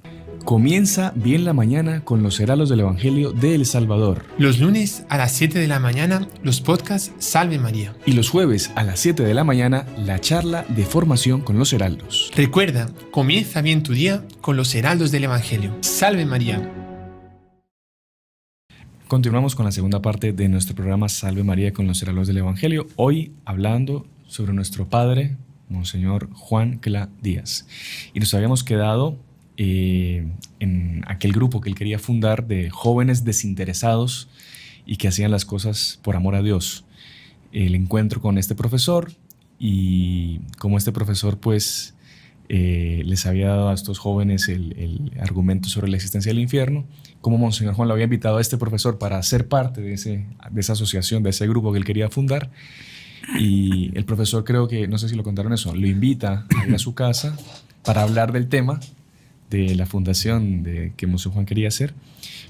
Comienza bien la mañana con los heraldos del Evangelio de El Salvador. Los lunes a las 7 de la mañana, los podcasts Salve María. Y los jueves a las 7 de la mañana, la charla de formación con los heraldos. Recuerda, comienza bien tu día con los heraldos del Evangelio. Salve María. Continuamos con la segunda parte de nuestro programa Salve María con los heraldos del Evangelio. Hoy hablando sobre nuestro padre, Monseñor Juan Cla Díaz. Y nos habíamos quedado en aquel grupo que él quería fundar de jóvenes desinteresados y que hacían las cosas por amor a Dios. El encuentro con este profesor y como este profesor pues les había dado a estos jóvenes el argumento sobre la existencia del infierno, como Monseñor Juan lo había invitado a este profesor para ser parte de esa asociación, de ese grupo que él quería fundar. Y el profesor, creo que, no sé si lo contaron eso, lo invita a ir a su casa para hablar del tema de la fundación que Monseñor Juan quería hacer.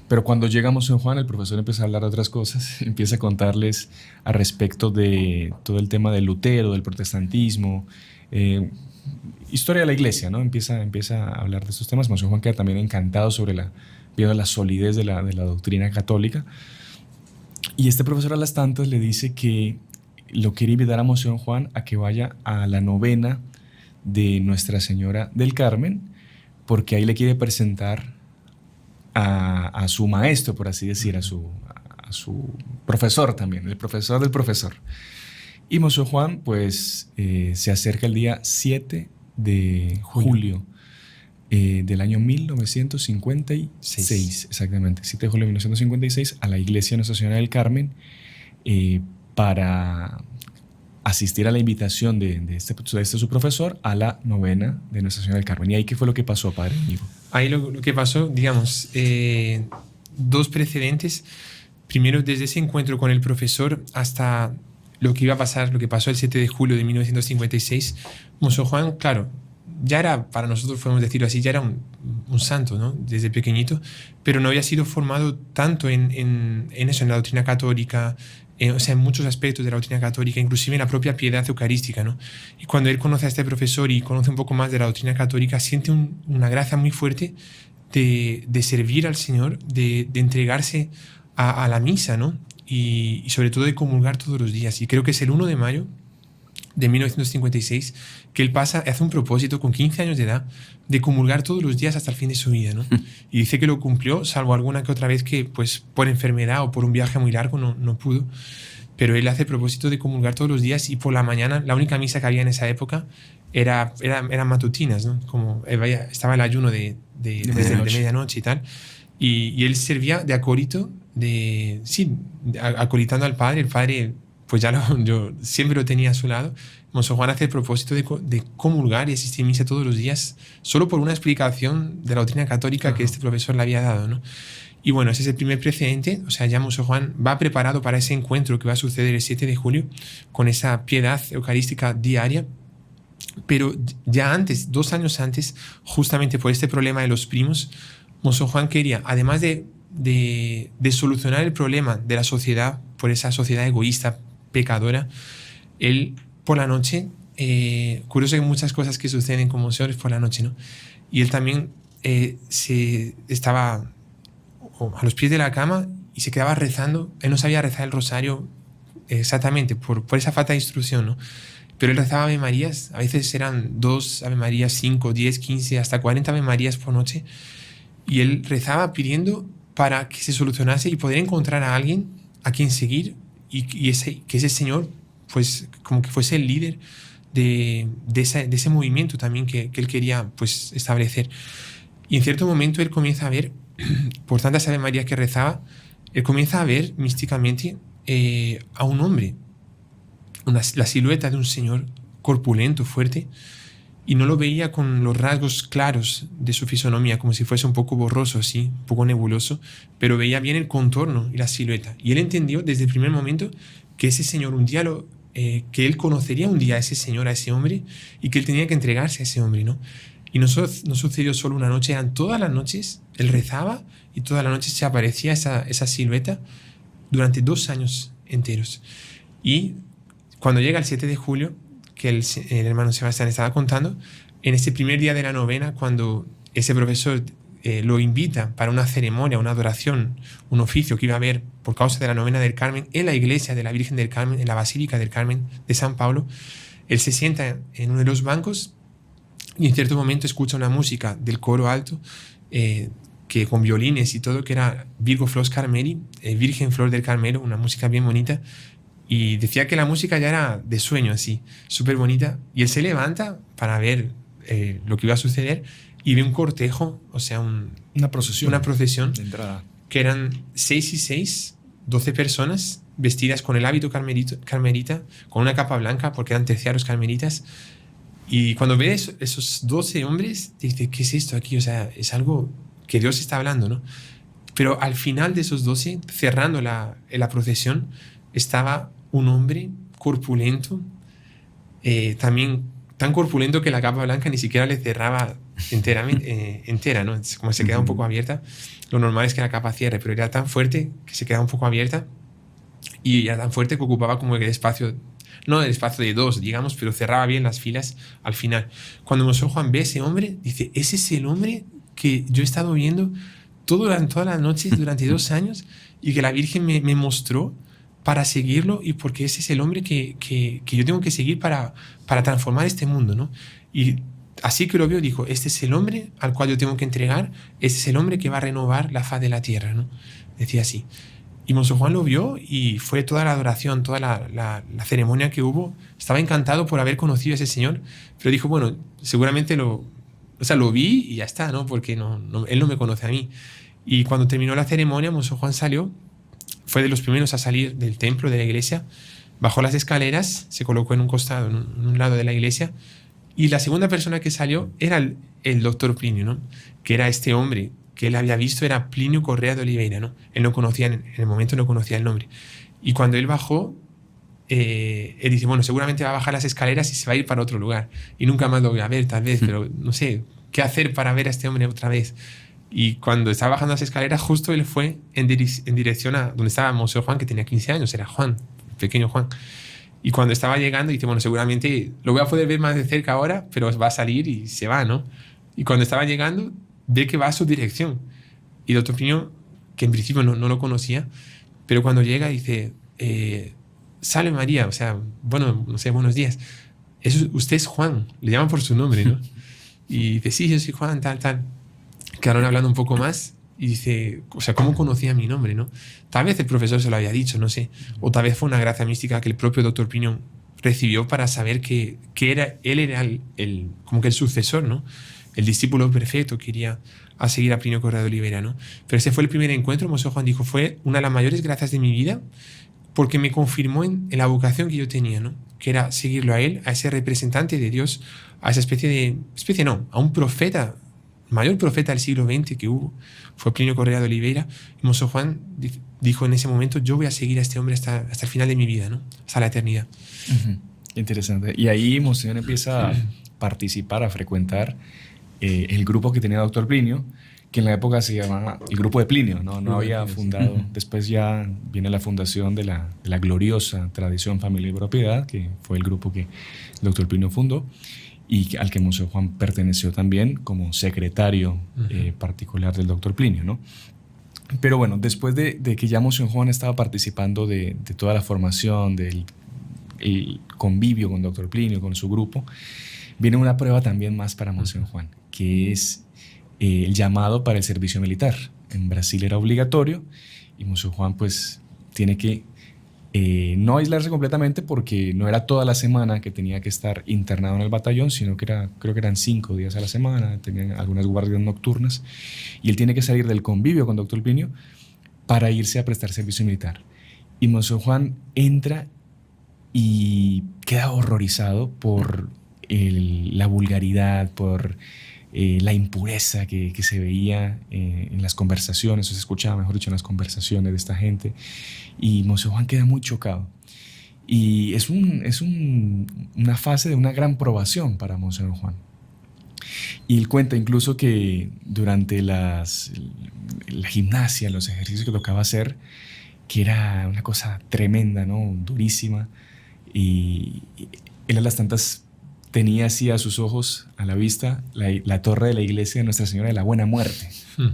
Pero cuando llega Monseñor Juan, el profesor empieza a hablar de otras cosas, empieza a contarles al respecto de todo el tema de Lutero, del protestantismo, historia de la iglesia, ¿no? Empieza a hablar de estos temas. Monseñor Juan queda también encantado viendo la solidez de la doctrina católica. Y este profesor a las tantas le dice que lo quiere invitar a Monseñor Juan a que vaya a la novena de Nuestra Señora del Carmen, porque ahí le quiere presentar a su maestro, por así decir, a su profesor también, el profesor del profesor. Y Monseñor Juan pues se acerca el día 7 de julio del año 1956, exactamente, 7 de julio de 1956, a la iglesia de Nuestra Señora del Carmen para asistir a la invitación de su profesor a la novena de Nuestra Señora del Carmen. ¿Y ahí qué fue lo que pasó, padre Íñigo? Ahí lo que pasó, digamos, dos precedentes. Primero, desde ese encuentro con el profesor hasta lo que iba a pasar, lo que pasó el 7 de julio de 1956, Monseñor Juan, claro, ya era, para nosotros podemos decirlo así, ya era un santo, ¿no? Desde pequeñito, pero no había sido formado tanto en eso, en la doctrina católica, o sea, en muchos aspectos de la doctrina católica, inclusive en la propia piedad eucarística, ¿no? Y cuando él conoce a este profesor y conoce un poco más de la doctrina católica, siente una gracia muy fuerte de servir al Señor, de entregarse a la misa, ¿no? Y sobre todo de comulgar todos los días. Y creo que es el 1 de mayo de 1956 que él hace un propósito con 15 años de edad de comulgar todos los días hasta el fin de su vida, ¿no? Y dice que lo cumplió, salvo alguna que otra vez que pues por enfermedad o por un viaje muy largo no pudo, pero él hace el propósito de comulgar todos los días y por la mañana la única misa que había en esa época eran matutinas, ¿no? Como estaba el ayuno de medianoche y tal, y él servía de acólito, acolitando al padre. El padre pues yo siempre lo tenía a su lado. Monseñor Juan hace el propósito de comulgar y asistir a misa todos los días solo por una explicación de la doctrina católica que este profesor le había dado, ¿no? Y bueno, ese es el primer precedente. O sea, ya Monseñor Juan va preparado para ese encuentro que va a suceder el 7 de julio con esa piedad eucarística diaria. Pero ya antes, 2 años antes, justamente por este problema de los primos, Monseñor Juan quería, además de solucionar el problema de la sociedad, por esa sociedad egoísta, pecadora, él por la noche, curioso que muchas cosas que suceden con Monseñor es por la noche, ¿no? Y él también estaba a los pies de la cama y se quedaba rezando. Él no sabía rezar el rosario exactamente por esa falta de instrucción, ¿no? Pero él rezaba Ave Marías, a veces eran 2 Ave Marías, 5, 10, 15, hasta 40 Ave Marías por noche, y él rezaba pidiendo para que se solucionase y poder encontrar a alguien a quien seguir y que ese señor pues como que fuese el líder de ese movimiento también que él quería pues establecer. Y en cierto momento él comienza a ver, por tantas Ave Marías que rezaba, él comienza a ver místicamente a un hombre, la silueta de un señor corpulento, fuerte, y no lo veía con los rasgos claros de su fisonomía, como si fuese un poco borroso, así, un poco nebuloso, pero veía bien el contorno y la silueta. Y él entendió desde el primer momento que ese señor un día que él conocería un día a ese señor, a ese hombre, y que él tenía que entregarse a ese hombre, ¿no? Y no sucedió solo una noche, eran todas las noches, él rezaba y todas las noches se aparecía esa silueta durante 2 años enteros. Y cuando llega el 7 de julio, que el hermano Sebastián estaba contando, en ese primer día de la novena, cuando ese profesor lo invita para una ceremonia, una adoración, un oficio que iba a haber por causa de la novena del Carmen en la iglesia de la Virgen del Carmen, en la Basílica del Carmen de San Pablo, él se sienta en uno de los bancos y en cierto momento escucha una música del coro alto que con violines y todo, que era Virgo Flos Carmeli, Virgen Flor del Carmelo, una música bien bonita. Y decía que la música ya era de sueño, así, súper bonita. Y él se levanta para ver lo que iba a suceder y ve un cortejo, o sea, una procesión de entrada, que eran 6 y 6, 12 personas vestidas con el hábito carmelita, con una capa blanca, porque eran terciarios carmelitas. Y cuando ve esos 12 hombres, dice, ¿qué es esto aquí? O sea, es algo que Dios está hablando, ¿no? Pero al final de esos 12, cerrando la procesión, estaba un hombre corpulento, también tan corpulento que la capa blanca ni siquiera le cerraba entera, ¿no? Como se quedaba un poco abierta. Lo normal es que la capa cierre, pero era tan fuerte que se quedaba un poco abierta y era tan fuerte que ocupaba como el espacio, no el espacio de 2, digamos, pero cerraba bien las filas al final. Cuando Monseñor Juan ve a ese hombre, dice, ese es el hombre que yo he estado viendo todas las noches durante 2 años y que la Virgen me mostró para seguirlo, y porque ese es el hombre que yo tengo que seguir para transformar este mundo, ¿no? Y así que lo veo, dijo, este es el hombre al cual yo tengo que entregar, este es el hombre que va a renovar la faz de la tierra, ¿no? Decía así. Y Monseñor Juan lo vio y fue toda la adoración, toda la ceremonia que hubo. Estaba encantado por haber conocido a ese señor, pero dijo, bueno, seguramente lo vi y ya está, ¿no? Porque él no me conoce a mí. Y cuando terminó la ceremonia, Monseñor Juan salió, fue de los primeros a salir del templo, de la iglesia, bajó las escaleras, se colocó en un costado, en un lado de la iglesia, y la segunda persona que salió era el doctor Plinio, ¿no? Que era este hombre que él había visto, era Plinio Correa de Oliveira, ¿no? Él no conocía, en el momento no conocía el nombre. Y cuando él bajó, él dice, bueno, seguramente va a bajar las escaleras y se va a ir para otro lugar. Y nunca más lo voy a ver, tal vez, pero no sé, ¿qué hacer para ver a este hombre otra vez? Y cuando estaba bajando las escaleras, justo él fue en dirección a donde estaba Monseñor Juan, que tenía 15 años, era Juan, pequeño Juan. Y cuando estaba llegando, dice, bueno, seguramente lo voy a poder ver más de cerca ahora, pero va a salir y se va, ¿no? Y cuando estaba llegando, ve que va a su dirección. Y el doctor Plinio, que en principio no lo conocía, pero cuando llega dice, salve María, o sea, bueno, no sé, buenos días. Usted es Juan, le llaman por su nombre, ¿no? Y dice, sí, yo soy Juan, tal. Quedaron hablando un poco más y dice, o sea, ¿cómo conocía mi nombre, no? Tal vez el profesor se lo había dicho, no sé. O tal vez fue una gracia mística que el propio doctor Plinio recibió para saber que él era como que el sucesor, ¿no? El discípulo perfecto que iría a seguir a Plinio Correa de Oliveira, ¿no? Pero ese fue el primer encuentro. Monseñor Juan dijo, fue una de las mayores gracias de mi vida porque me confirmó en la vocación que yo tenía, ¿no? Que era seguirlo a él, a ese representante de Dios, a esa a un profeta, mayor profeta del siglo XX que hubo, fue Plinio Correa de Oliveira. Y Monseñor Juan dijo en ese momento, yo voy a seguir a este hombre hasta el final de mi vida, ¿no? Hasta la eternidad. Interesante. Y ahí Monseñor empieza a participar, a frecuentar el grupo que tenía doctor Plinio, que en la época se llamaba el grupo de Plinio, no había fundado. Después ya viene la fundación de la gloriosa Tradición, Familia y Propiedad, que fue el grupo que el doctor Plinio fundó y al que Monseñor Juan perteneció también como secretario particular del doctor Plinio, ¿no? Pero bueno, después de que ya Monseñor Juan estaba participando de toda la formación, del el convivio con doctor Plinio, con su grupo, viene una prueba también más para Monseñor Juan, que es el llamado para el servicio militar. En Brasil era obligatorio y Monseñor Juan pues tiene que no aislarse completamente porque no era toda la semana que tenía que estar internado en el batallón, sino que creo que eran 5 días a la semana, tenían algunas guardias nocturnas y él tiene que salir del convivio con doctor Plinio para irse a prestar servicio militar. Y Monseñor Juan entra y queda horrorizado por la vulgaridad, por la impureza que se veía en las conversaciones, o se escuchaba, mejor dicho, en las conversaciones de esta gente. Y Monseñor Juan queda muy chocado. Y es una fase de una gran probación para Monseñor Juan. Y él cuenta incluso que durante la gimnasia, los ejercicios que tocaba hacer, que era una cosa tremenda, ¿no? Durísima. Y él a las tantas tenía así a sus ojos, a la vista, la torre de la iglesia de Nuestra Señora de la Buena Muerte. Uh-huh.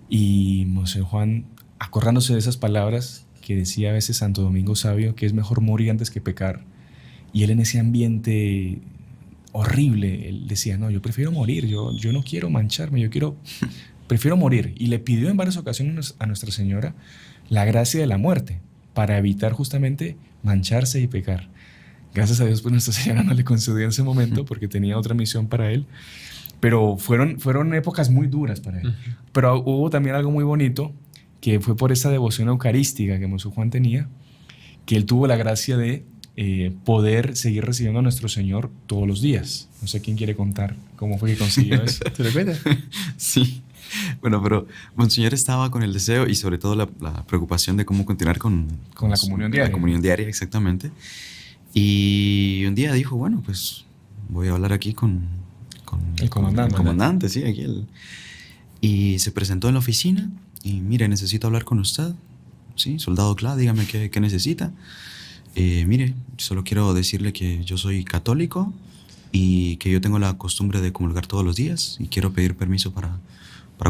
Y Monseñor Juan, acordándose de esas palabras que decía a veces Santo Domingo Sabio, que es mejor morir antes que pecar, y él en ese ambiente horrible, él decía, no, yo prefiero morir, yo no quiero mancharme, prefiero morir. Y le pidió en varias ocasiones a Nuestra Señora la gracia de la muerte para evitar justamente mancharse y pecar. Gracias a Dios, pues Nuestra Señora no le concedió en ese momento porque tenía otra misión para él. Pero fueron épocas muy duras para él. Uh-huh. Pero hubo también algo muy bonito, que fue por esa devoción eucarística que Monseñor Juan tenía, que él tuvo la gracia de poder seguir recibiendo a Nuestro Señor todos los días. No sé quién quiere contar cómo fue que consiguió eso. ¿Te recuerdas? Sí. Bueno, pero Monseñor estaba con el deseo y sobre todo la preocupación de cómo continuar con la comunión diaria. La comunión diaria, exactamente. Y un día dijo, bueno, pues voy a hablar aquí con el comandante. El comandante, sí, aquí. Y se presentó en la oficina y, mire, necesito hablar con usted. Sí, soldado Clá, dígame qué necesita. Mire, solo quiero decirle que yo soy católico y que yo tengo la costumbre de comulgar todos los días y quiero pedir permiso para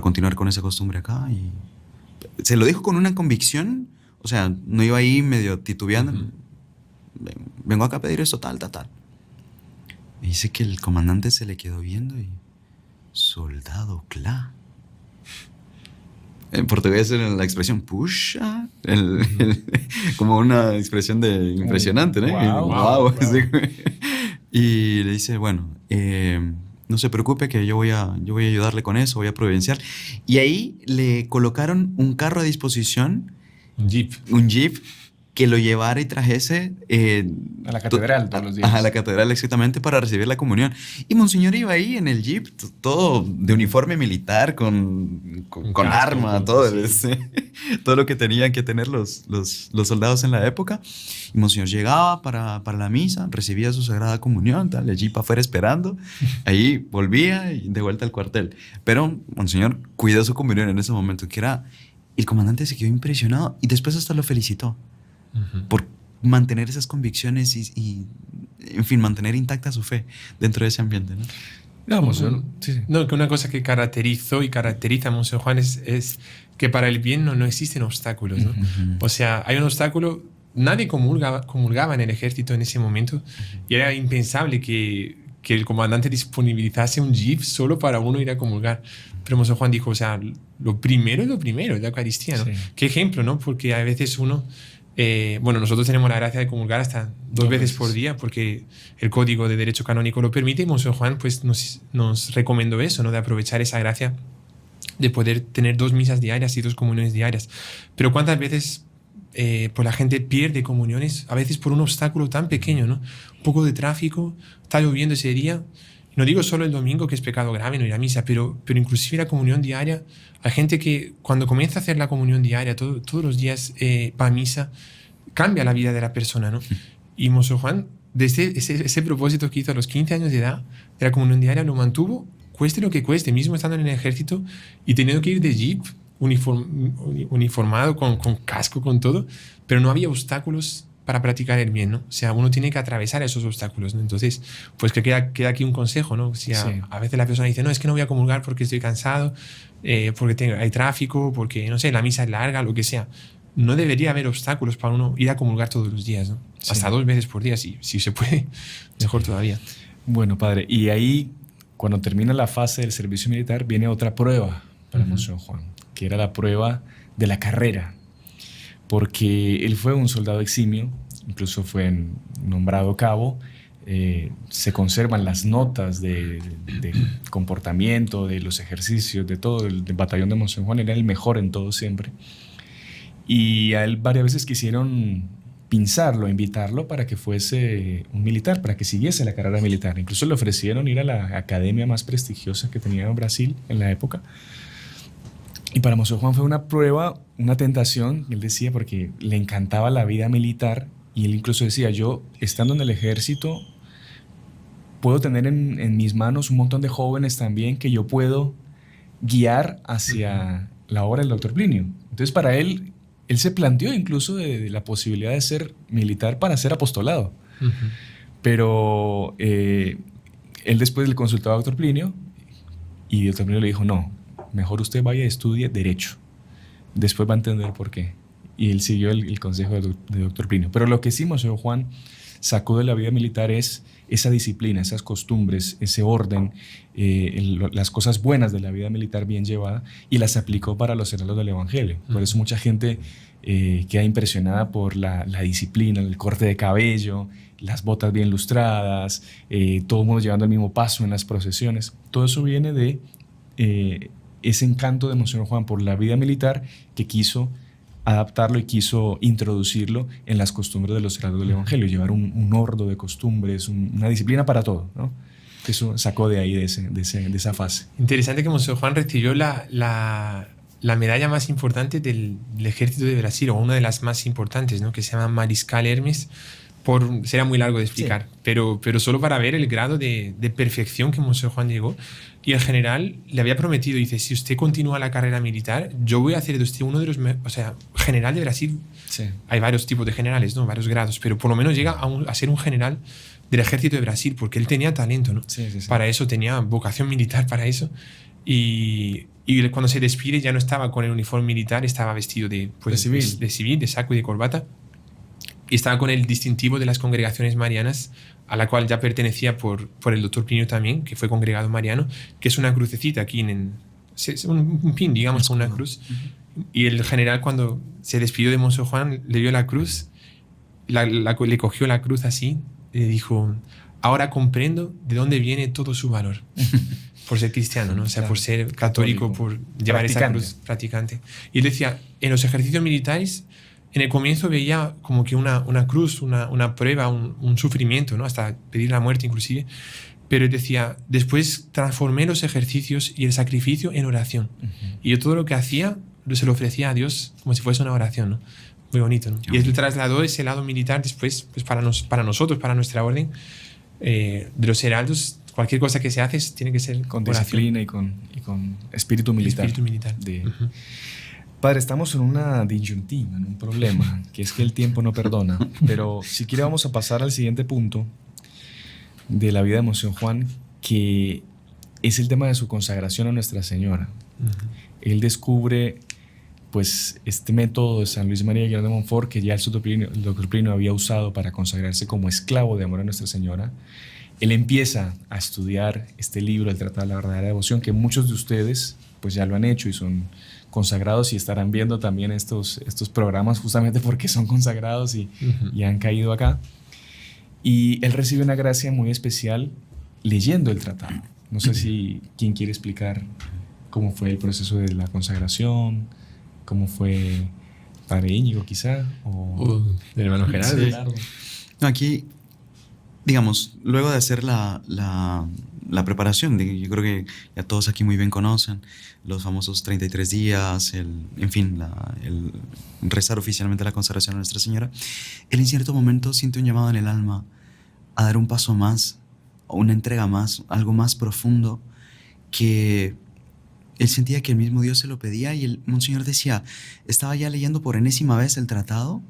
continuar con esa costumbre acá. Y se lo dijo con una convicción, o sea, no iba ahí medio titubeando. Uh-huh. Vengo acá a pedir esto, tal. Y dice que el comandante se le quedó viendo y... Soldado Clá. En portugués era la expresión puxa, como una expresión de impresionante, ¿no? Wow. Y le dice, bueno, no se preocupe que yo voy a ayudarle con eso, voy a providenciar. Y ahí le colocaron un carro a disposición. Un jeep que lo llevara y trajese a la catedral todos los días. A la catedral, exactamente, para recibir la comunión. Y Monseñor iba ahí en el jeep, todo de uniforme militar, con arma, todo, todo lo que tenían que tener los soldados en la época. Y Monseñor llegaba para la misa, recibía su Sagrada Comunión, tal, el jeep afuera esperando, ahí volvía y de vuelta al cuartel. Pero Monseñor cuidó su comunión en ese momento, que era... El comandante se quedó impresionado y después hasta lo felicitó. Uh-huh. Por mantener esas convicciones y, en fin, mantener intacta su fe dentro de ese ambiente, ¿no? No, que una cosa que caracterizó y caracteriza a Monseñor Juan es que para el bien no existen obstáculos, ¿no? Uh-huh. O sea, hay un obstáculo, nadie comulgaba en el ejército en ese momento. Uh-huh. Y era impensable que el comandante disponibilizase un jeep solo para uno ir a comulgar. Pero Monseñor Juan dijo, o sea, lo primero es la Eucaristía, ¿no? Sí. Qué ejemplo, ¿no? Porque a veces uno... nosotros tenemos la gracia de comulgar hasta dos veces por día porque el Código de Derecho Canónico lo permite, y Monseñor Juan pues, nos recomendó eso, ¿no? De aprovechar esa gracia de poder tener 2 misas diarias y 2 comuniones diarias. Pero ¿cuántas veces pues la gente pierde comuniones? A veces por un obstáculo tan pequeño, ¿no? Un poco de tráfico, está lloviendo ese día. No digo solo el domingo, que es pecado grave no ir a misa, pero inclusive la comunión diaria. Hay gente que cuando comienza a hacer la comunión diaria, todos los días va a misa, cambia la vida de la persona, ¿no? Y Monseñor Juan, desde ese propósito que hizo a los 15 años de edad, de la comunión diaria, lo mantuvo, cueste lo que cueste, mismo estando en el ejército y teniendo que ir de jeep, uniformado, con casco, con todo, pero no había obstáculos para practicar el bien, ¿no? O sea, uno tiene que atravesar esos obstáculos, ¿no? Entonces, pues que queda aquí un consejo, ¿no? O sea, sí. A veces la persona dice, no, es que no voy a comulgar porque estoy cansado, porque hay tráfico, porque, no sé, la misa es larga, lo que sea. No debería haber obstáculos para uno ir a comulgar todos los días, ¿no? Sí. Hasta 2 veces por día, si se puede, mejor todavía. Bueno, padre, y ahí, cuando termina la fase del servicio militar, viene otra prueba para Monseñor Juan, que era la prueba de la carrera. Porque él fue un soldado eximio, incluso fue nombrado cabo, se conservan las notas de comportamiento, de los ejercicios, de todo. El batallón de Monseñor Juan era el mejor en todo siempre. Y a él varias veces quisieron pinzarlo, invitarlo para que fuese un militar, para que siguiese la carrera militar. Incluso le ofrecieron ir a la academia más prestigiosa que tenía en Brasil en la época. Y para Monseñor Juan fue una prueba, una tentación, él decía, porque le encantaba la vida militar, y él incluso decía, yo estando en el ejército puedo tener en mis manos un montón de jóvenes también que yo puedo guiar hacia la obra del doctor Plinio. Entonces para él se planteó incluso de la posibilidad de ser militar para ser apostolado. Pero él después le consultó a doctor Plinio y el doctor Plinio le dijo, no, mejor usted vaya y estudie Derecho. Después va a entender por qué. Y él siguió el consejo de doctor Plinio. Pero lo que sí Monseñor Juan sacó de la vida militar es esa disciplina, esas costumbres, ese orden, las cosas buenas de la vida militar bien llevada, y las aplicó para los heraldos del Evangelio. Por eso mucha gente queda impresionada por la disciplina, el corte de cabello, las botas bien lustradas, todo el mundo llevando el mismo paso en las procesiones. Todo eso viene de ese encanto de Monseñor Juan por la vida militar, que quiso adaptarlo y quiso introducirlo en las costumbres de los heraldos del Evangelio, llevar un ordo de costumbres, una disciplina para todo, ¿no? Eso sacó de ahí, de esa fase. Interesante que Monseñor Juan recibió la medalla más importante del ejército de Brasil, o una de las más importantes, ¿no? Que se llama Mariscal Hermes. Será muy largo de explicar, sí. pero solo para ver el grado de perfección que Monseñor Juan llegó. Y el general le había prometido, dice, si usted continúa la carrera militar, yo voy a hacer de usted uno de los... O sea, general de Brasil. Sí. Hay varios tipos de generales, ¿no? Varios grados, pero por lo menos llega a ser un general del ejército de Brasil, porque él tenía talento, ¿no? Sí. Para eso, tenía vocación militar para eso. Y cuando se despide ya no estaba con el uniforme militar, estaba vestido de civil, de saco y de corbata. Y estaba con el distintivo de las congregaciones marianas, a la cual ya pertenecía por el doctor Plinio también, que fue congregado mariano, que es una crucecita aquí, un pin, digamos, con una cruz. Y el general, cuando se despidió de Monseñor Juan, le dio la cruz, le cogió la cruz así, y le dijo, ahora comprendo de dónde viene todo su valor. Por ser cristiano, ¿no? O sea, claro, por ser católico, por llevar esa cruz, practicante. Y él decía, en los ejercicios militares, en el comienzo veía como que una cruz, una prueba, un sufrimiento, ¿no? Hasta pedir la muerte inclusive. Pero él decía, después transformé los ejercicios y el sacrificio en oración. Y yo todo lo que hacía se lo ofrecía a Dios como si fuese una oración, ¿no? Muy bonito, ¿no? Y él trasladó ese lado militar después, pues para nosotros, para nuestra orden de los heraldos. Cualquier cosa que se hace tiene que ser con disciplina y con espíritu militar. Padre, estamos en una disyuntiva, en un problema, que es que el tiempo no perdona. Pero si quiere vamos a pasar al siguiente punto de la vida de Monseñor Juan, que es el tema de su consagración a Nuestra Señora. Él descubre pues este método de San Luis María Guillermo de Montfort, que ya el doctor Plinio había usado para consagrarse como esclavo de amor a Nuestra Señora. Él empieza a estudiar este libro, el Tratado de la Verdadera Devoción, que muchos de ustedes pues ya lo han hecho y son consagrados y estarán viendo también estos programas justamente porque son consagrados y han caído acá. Y él recibe una gracia muy especial leyendo el tratado. No sé si quién quiere explicar cómo fue el proceso de la consagración, cómo fue Padre Íñigo quizá, o del hermano Gerardo. Sí, claro. No, aquí, digamos, luego de hacer la preparación, yo creo que ya todos aquí muy bien conocen los famosos 33 días, el rezar oficialmente la consagración a Nuestra Señora. Él en cierto momento siente un llamado en el alma a dar un paso más, una entrega más, algo más profundo, que él sentía que el mismo Dios se lo pedía. Y el Monseñor decía, estaba ya leyendo por enésima vez el tratado,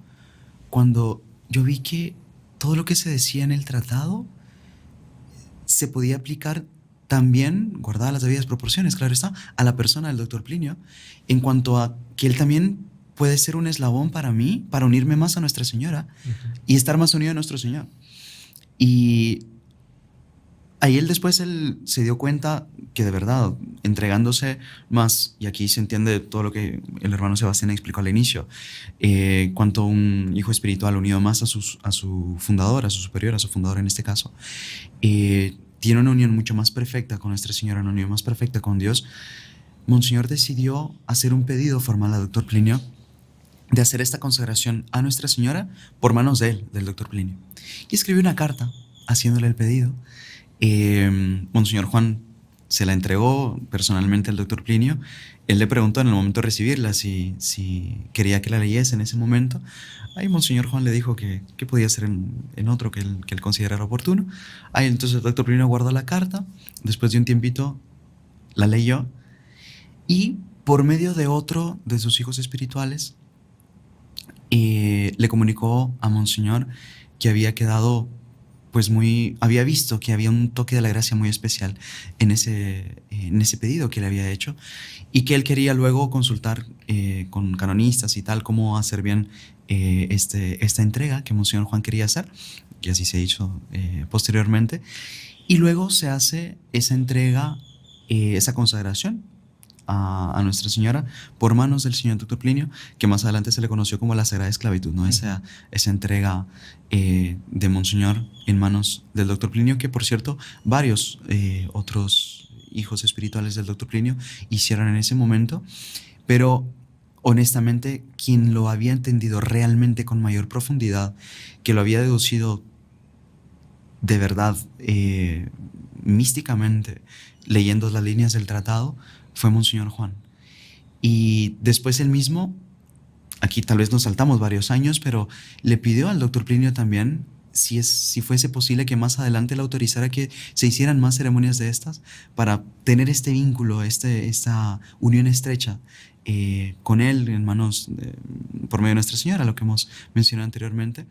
cuando yo vi que todo lo que se decía en el tratado se podía aplicar también, guardadas las debidas proporciones, claro está, a la persona del doctor Plinio, en cuanto a que él también puede ser un eslabón para mí, para unirme más a Nuestra Señora y estar más unido a nuestro Señor. Y ahí él se dio cuenta que de verdad, entregándose más, y aquí se entiende todo lo que el hermano Sebastián explicó al inicio, cuanto un hijo espiritual unido más a su fundador, a su superior, a su fundador en este caso, tiene una unión mucho más perfecta con Nuestra Señora, una unión más perfecta con Dios. Monseñor decidió hacer un pedido formal al doctor Plinio de hacer esta consagración a Nuestra Señora por manos de él, del doctor Plinio. Y escribió una carta haciéndole el pedido. Monseñor Juan se la entregó personalmente al doctor Plinio. Él le preguntó en el momento de recibirla si quería que la leyese en ese momento. Ahí Monseñor Juan le dijo que podía ser en otro que él considerara oportuno. Ahí entonces el doctor Plinio guardó la carta. Después de un tiempito la leyó. Y por medio de otro de sus hijos espirituales, le comunicó a Monseñor que había quedado había visto que había un toque de la gracia muy especial en ese pedido que le había hecho, y que él quería luego consultar con canonistas y tal cómo hacer bien esta entrega que Monseñor Juan quería hacer, y así se hizo posteriormente. Y luego se hace esa entrega, esa consagración a Nuestra Señora por manos del señor doctor Plinio, que más adelante se le conoció como la Sagrada Esclavitud, ¿no? Esa entrega de Monseñor en manos del doctor Plinio, que por cierto varios otros hijos espirituales del doctor Plinio hicieron en ese momento, pero honestamente quien lo había entendido realmente con mayor profundidad, que lo había deducido de verdad místicamente leyendo las líneas del tratado, fue Monseñor Juan. Y después él mismo, aquí tal vez nos saltamos varios años, pero le pidió al doctor Plinio también si fuese posible que más adelante le autorizara que se hicieran más ceremonias de estas para tener este vínculo, esta unión estrecha con él en manos por medio de Nuestra Señora, lo que hemos mencionado anteriormente,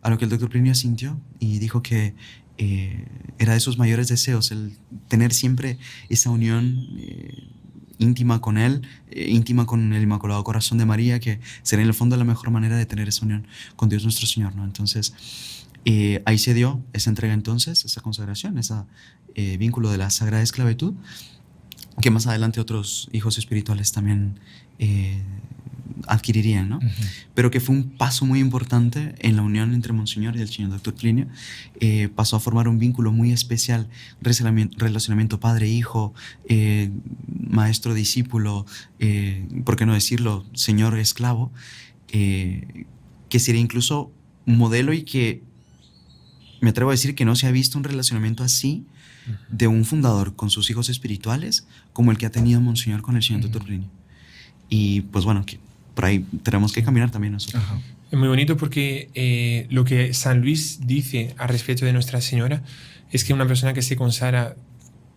a lo que el doctor Plinio asintió y dijo que era de sus mayores deseos el tener siempre esa unión íntima con él, íntima con el Inmaculado Corazón de María, que sería en el fondo la mejor manera de tener esa unión con Dios nuestro Señor, ¿no? Entonces ahí se dio esa entrega, entonces esa consagración, ese vínculo de la Sagrada Esclavitud, que más adelante otros hijos espirituales también adquirirían, ¿no? Uh-huh. Pero que fue un paso muy importante en la unión entre Monseñor y el señor doctor Plinio. Pasó a formar un vínculo muy especial, relacionamiento padre-hijo, maestro-discípulo, por qué no decirlo, señor-esclavo, que sería incluso un modelo, y que me atrevo a decir que no se ha visto un relacionamiento así de un fundador con sus hijos espirituales como el que ha tenido Monseñor con el señor doctor Plinio. Y pues bueno, que por ahí tenemos que caminar también nosotros. Ajá. Es muy bonito porque lo que San Luis dice al respecto de Nuestra Señora es que una persona que se consagra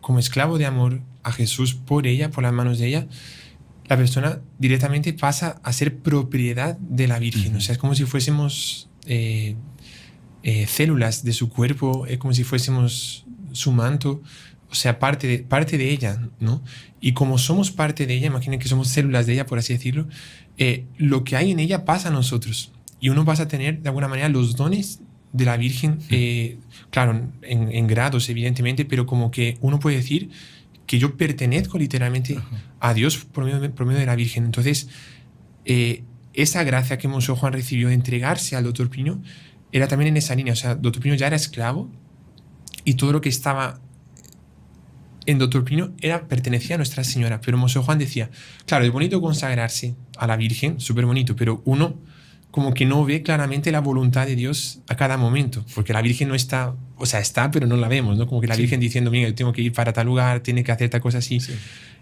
como esclavo de amor a Jesús por ella, por las manos de ella, la persona directamente pasa a ser propiedad de la Virgen. O sea, es como si fuésemos células de su cuerpo, es como si fuésemos su manto, o sea, parte de ella, ¿no? Y como somos parte de ella, imaginen que somos células de ella, por así decirlo, lo que hay en ella pasa a nosotros. Y uno pasa a tener, de alguna manera, los dones de la Virgen, claro, en grados, evidentemente, pero como que uno puede decir que yo pertenezco literalmente a Dios por medio de la Virgen. Entonces, esa gracia que Monseñor Juan recibió de entregarse al doctor Plinio era también en esa línea. O sea, doctor Plinio ya era esclavo y todo lo que estaba en doctor Plinio pertenecía a Nuestra Señora. Pero Monseñor Juan decía, claro, es bonito consagrarse a la Virgen, súper bonito, pero uno como que no ve claramente la voluntad de Dios a cada momento, porque la Virgen no está, o sea, está, pero no la vemos, ¿no? Como que la Virgen diciendo, mira, yo tengo que ir para tal lugar, tiene que hacer tal cosa así. Sí.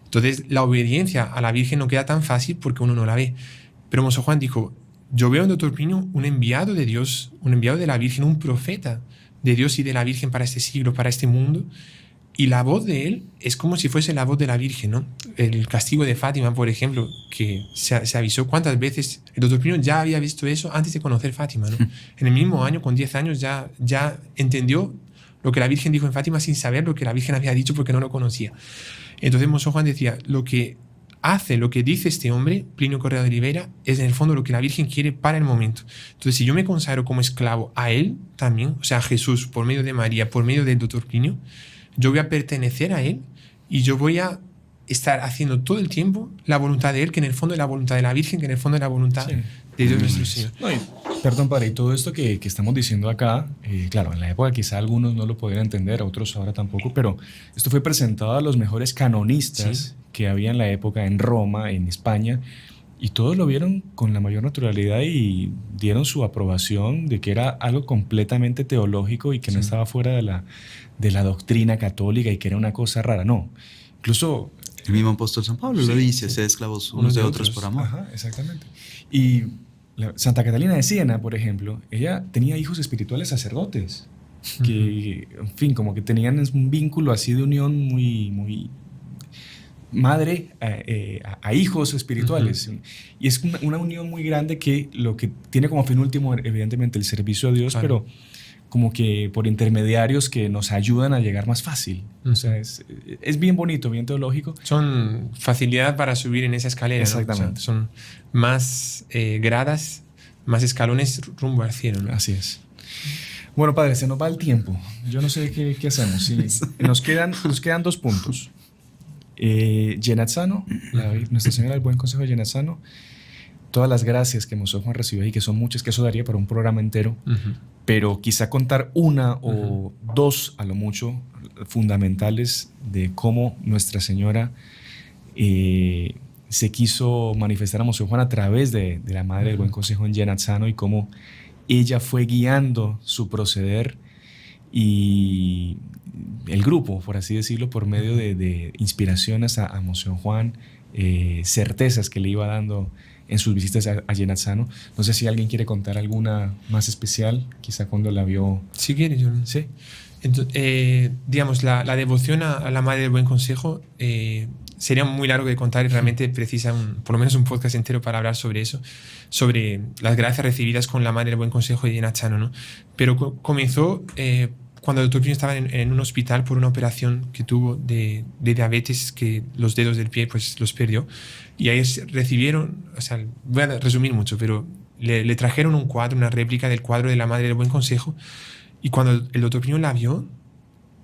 Entonces, la obediencia a la Virgen no queda tan fácil porque uno no la ve. Pero Monseñor Juan dijo, yo veo en doctor Plinio un enviado de Dios, un enviado de la Virgen, un profeta de Dios y de la Virgen para este siglo, para este mundo. Y la voz de él es como si fuese la voz de la Virgen, ¿no? El castigo de Fátima, por ejemplo, que se avisó cuántas veces. El doctor Plinio ya había visto eso antes de conocer Fátima, ¿no? En el mismo año, con 10 años, ya entendió lo que la Virgen dijo en Fátima sin saber lo que la Virgen había dicho porque no lo conocía. Entonces Monseñor Juan decía, lo que dice este hombre, Plinio Correa de Oliveira, es en el fondo lo que la Virgen quiere para el momento. Entonces, si yo me consagro como esclavo a él también, o sea, a Jesús, por medio de María, por medio del doctor Plinio, yo voy a pertenecer a él y yo voy a estar haciendo todo el tiempo la voluntad de él, que en el fondo es la voluntad de la Virgen, que en el fondo es la voluntad de Dios nuestro Señor. No, perdón, padre, y todo esto que estamos diciendo acá, claro, en la época quizá algunos no lo podían entender, otros ahora tampoco, pero esto fue presentado a los mejores canonistas que había en la época en Roma, en España, Y todos lo vieron con la mayor naturalidad y dieron su aprobación de que era algo completamente teológico y que no estaba fuera de la doctrina católica y que era una cosa rara. No, incluso... El mismo apóstol San Pablo lo dice, sed esclavos unos de otros por amor. Ajá, exactamente. Y Santa Catalina de Siena, por ejemplo, ella tenía hijos espirituales sacerdotes que, en fin, como que tenían un vínculo así de unión muy, muy madre a hijos espirituales. Y es una unión muy grande que lo que tiene como fin último, evidentemente, el servicio a Dios, pero como que por intermediarios que nos ayudan a llegar más fácil. O sea, es bien bonito, bien teológico. Son facilidad para subir en esa escalera. Exactamente. ¿no? O sea, son más gradas, más escalones rumbo al cielo. ¿no? Así es. Bueno, padre, se nos va el tiempo. Yo no sé qué hacemos. Sí, nos quedan 2 puntos. Genazzano, Nuestra Señora del Buen Consejo de Genazzano, todas las gracias que Monseñor Juan recibió y que son muchas, que eso daría para un programa entero, pero quizá contar una o 2 a lo mucho fundamentales de cómo Nuestra Señora se quiso manifestar a Monseñor Juan a través de la Madre del Buen Consejo en Genazzano y cómo ella fue guiando su proceder y el grupo, por así decirlo, por medio de inspiraciones a Monseñor Juan, certezas que le iba dando en sus visitas a Genazzano. No sé si alguien quiere contar alguna más especial, quizá cuando la vio. Si quieres, yo. Sí. Entonces, digamos, la devoción a la Madre del Buen Consejo sería muy largo de contar y realmente precisa por lo menos un podcast entero para hablar sobre eso, sobre las gracias recibidas con la Madre del Buen Consejo de Genazzano, ¿no? Pero comenzó cuando el Dr. Pino estaba en un hospital por una operación que tuvo de diabetes, que los dedos del pie pues los perdió, y ahí recibieron, o sea, voy a resumir mucho, pero le trajeron un cuadro, una réplica del cuadro de la Madre del Buen Consejo, y cuando el Dr. Pino la vio,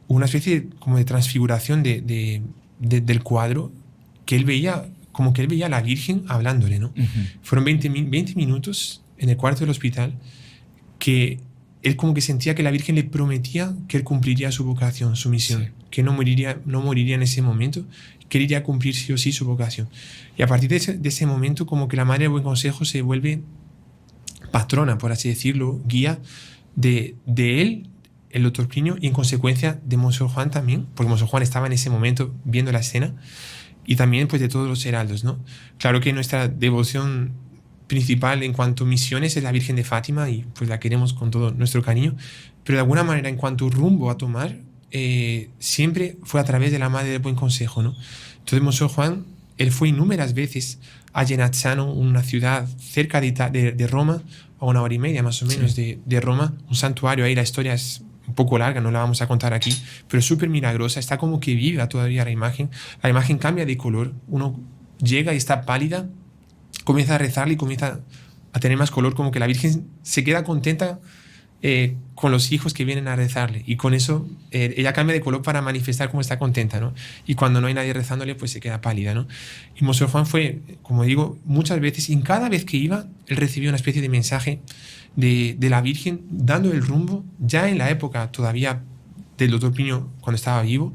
hubo una especie como de transfiguración del cuadro, que él veía, como que él veía a la Virgen hablándole, ¿no? Fueron 20 minutos en el cuarto del hospital que él como que sentía que la Virgen le prometía que él cumpliría su vocación, su misión, que no moriría en ese momento, que él iría a cumplir sí o sí su vocación. Y a partir de ese momento, como que la Madre del Buen Consejo se vuelve patrona, por así decirlo, guía de él, el Dr. Plinio, y en consecuencia de Monseñor Juan también, porque Monseñor Juan estaba en ese momento viendo la escena, y también pues de todos los heraldos, ¿no? Claro que nuestra devoción principal en cuanto a misiones es la Virgen de Fátima y pues la queremos con todo nuestro cariño, pero de alguna manera en cuanto a rumbo a tomar, siempre fue a través de la Madre del Buen Consejo, ¿no? Entonces Monseñor Juan, él fue innumerables veces a Genazzano, una ciudad cerca de Roma, a 1 hora y media más o menos de Roma, un santuario, ahí la historia es un poco larga, no la vamos a contar aquí, pero es súper milagrosa, está como que viva todavía la imagen cambia de color, uno llega y está pálida, comienza a rezarle y comienza a tener más color, como que la Virgen se queda contenta con los hijos que vienen a rezarle, y con eso ella cambia de color para manifestar cómo está contenta, ¿no? Y cuando no hay nadie rezándole, pues se queda pálida, ¿no? Y Monseñor Juan fue, como digo, muchas veces, y en cada vez que iba, él recibía una especie de mensaje de la Virgen dando el rumbo, ya en la época todavía del Dr. Plinio, cuando estaba vivo,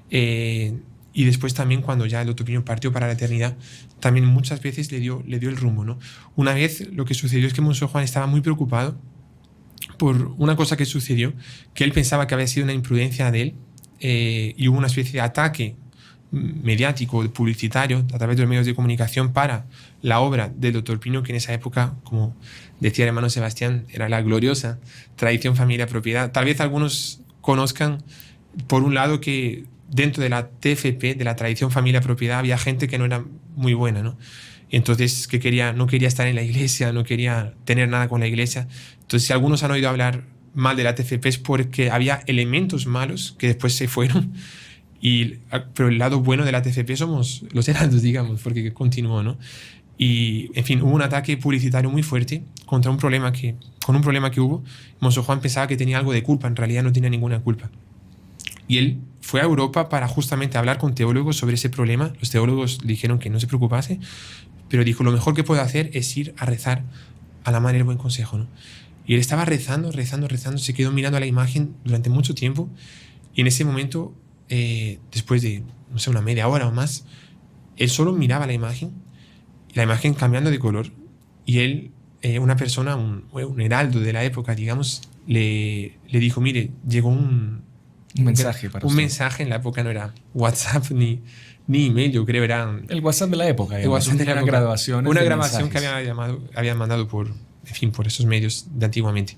y después también cuando ya el Dr. Plinio partió para la eternidad, también muchas veces le dio el rumbo, ¿no? Una vez lo que sucedió es que Monseñor Juan estaba muy preocupado por una cosa que sucedió, que él pensaba que había sido una imprudencia de él, y hubo una especie de ataque mediático, publicitario, a través de los medios de comunicación para la obra del Dr. Plinio, que en esa época, como decía el hermano Sebastián, era la gloriosa tradición, familia, propiedad. Tal vez algunos conozcan, por un lado, que dentro de la TFP, de la tradición, familia, propiedad, había gente que no era muy buena, ¿no? Y entonces que no quería estar en la iglesia, no quería tener nada con la iglesia. Entonces, si algunos han oído hablar mal de la TFP es porque había elementos malos que después se fueron. Pero el lado bueno de la TFP somos los heraldos, digamos, porque continuó, ¿no? Y, en fin, hubo un ataque publicitario muy fuerte con un problema que hubo. Monseñor Juan pensaba que tenía algo de culpa, en realidad no tenía ninguna culpa. Y él fue a Europa para justamente hablar con teólogos sobre ese problema. Los teólogos le dijeron que no se preocupase, pero dijo, lo mejor que puedo hacer es ir a rezar a la Madre del Buen Consejo, ¿no? Y él estaba rezando, se quedó mirando a la imagen durante mucho tiempo, y en ese momento, después de, no sé, una media hora o más, él solo miraba la imagen la imagen cambiando de color. Y él, una persona, un heraldo de la época, digamos, le dijo, mire, llegó un mensaje para usted. Un mensaje. En la época no era WhatsApp ni email, yo creo, era el WhatsApp de la época. El WhatsApp de la época. Una grabación mensajes. que habían mandado por esos medios de antiguamente.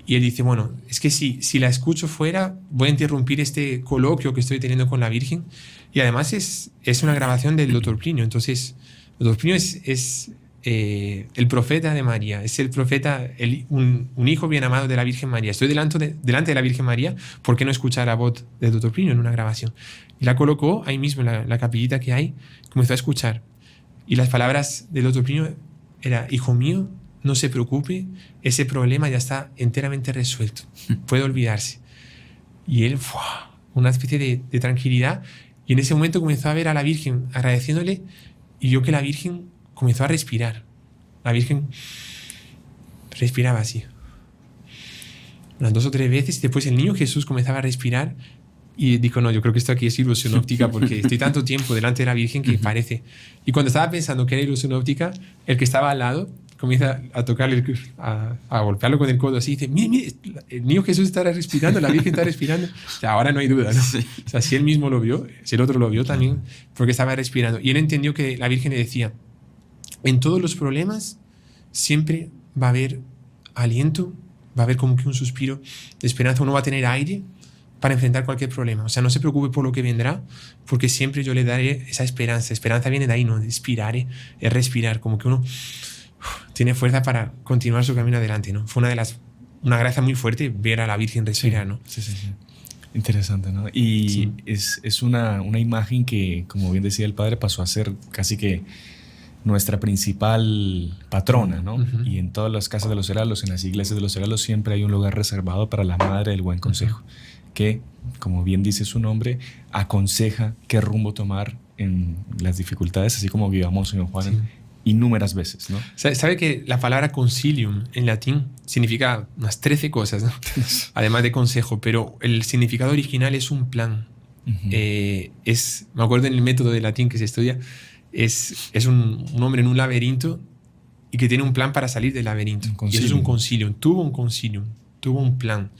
Y él dice, bueno, es que si la escucho fuera, voy a interrumpir este coloquio que estoy teniendo con la Virgen. Y además es una grabación del Dr. Plinio. Entonces, el Dr. Plinio es el profeta de María, es el profeta, un hijo bien amado de la Virgen María. Estoy delante de la Virgen María, ¿por qué no escuchar la voz del Dr. Plinio en una grabación? Y la colocó ahí mismo en la capillita que hay, comenzó a escuchar. Y las palabras del Dr. Plinio era, hijo mío, no se preocupe, ese problema ya está enteramente resuelto, puede olvidarse. Y él, una especie de tranquilidad, y en ese momento comenzó a ver a la Virgen agradeciéndole, y vio que la Virgen comenzó a respirar. La Virgen respiraba así, unas 2 o 3 veces, y después el niño Jesús comenzaba a respirar, y dijo, no, yo creo que esto aquí es ilusión óptica, porque estoy tanto tiempo delante de la Virgen que parece. Y cuando estaba pensando que era ilusión óptica, el que estaba al lado comienza a tocarle, a golpearlo con el codo así, y dice, mire, el niño Jesús está respirando, la Virgen está respirando. O sea, ahora no hay duda, ¿no? Sí. O sea, si él mismo lo vio, si el otro lo vio también, porque estaba respirando. Y él entendió que la Virgen le decía, en todos los problemas siempre va a haber aliento, va a haber como que un suspiro de esperanza, uno va a tener aire para enfrentar cualquier problema. O sea, no se preocupe por lo que vendrá, porque siempre yo le daré esa esperanza. Esperanza viene de ahí, ¿no? De inspirar, es respirar, como que uno tiene fuerza para continuar su camino adelante, ¿no? Fue una gracia muy fuerte ver a la Virgen respirar, ¿no? Sí. Interesante, ¿no? Y sí, es una imagen que, como bien decía el padre, pasó a ser casi que nuestra principal patrona, ¿no? Uh-huh. Y en todas las casas de los heraldos, en las iglesias de los heraldos, siempre hay un lugar reservado para la Madre del Buen Consejo, que, como bien dice su nombre, aconseja qué rumbo tomar en las dificultades, así como vivamos, señor Juan, innúmeras veces, ¿no? ¿Sabe que la palabra concilium en latín significa unas 13 cosas, ¿no? Además de consejo, pero el significado original es un plan. Uh-huh. Me acuerdo en el método de latín que se estudia, es un hombre en un laberinto y que tiene un plan para salir del laberinto. Y eso es un concilium. Tuvo un plan.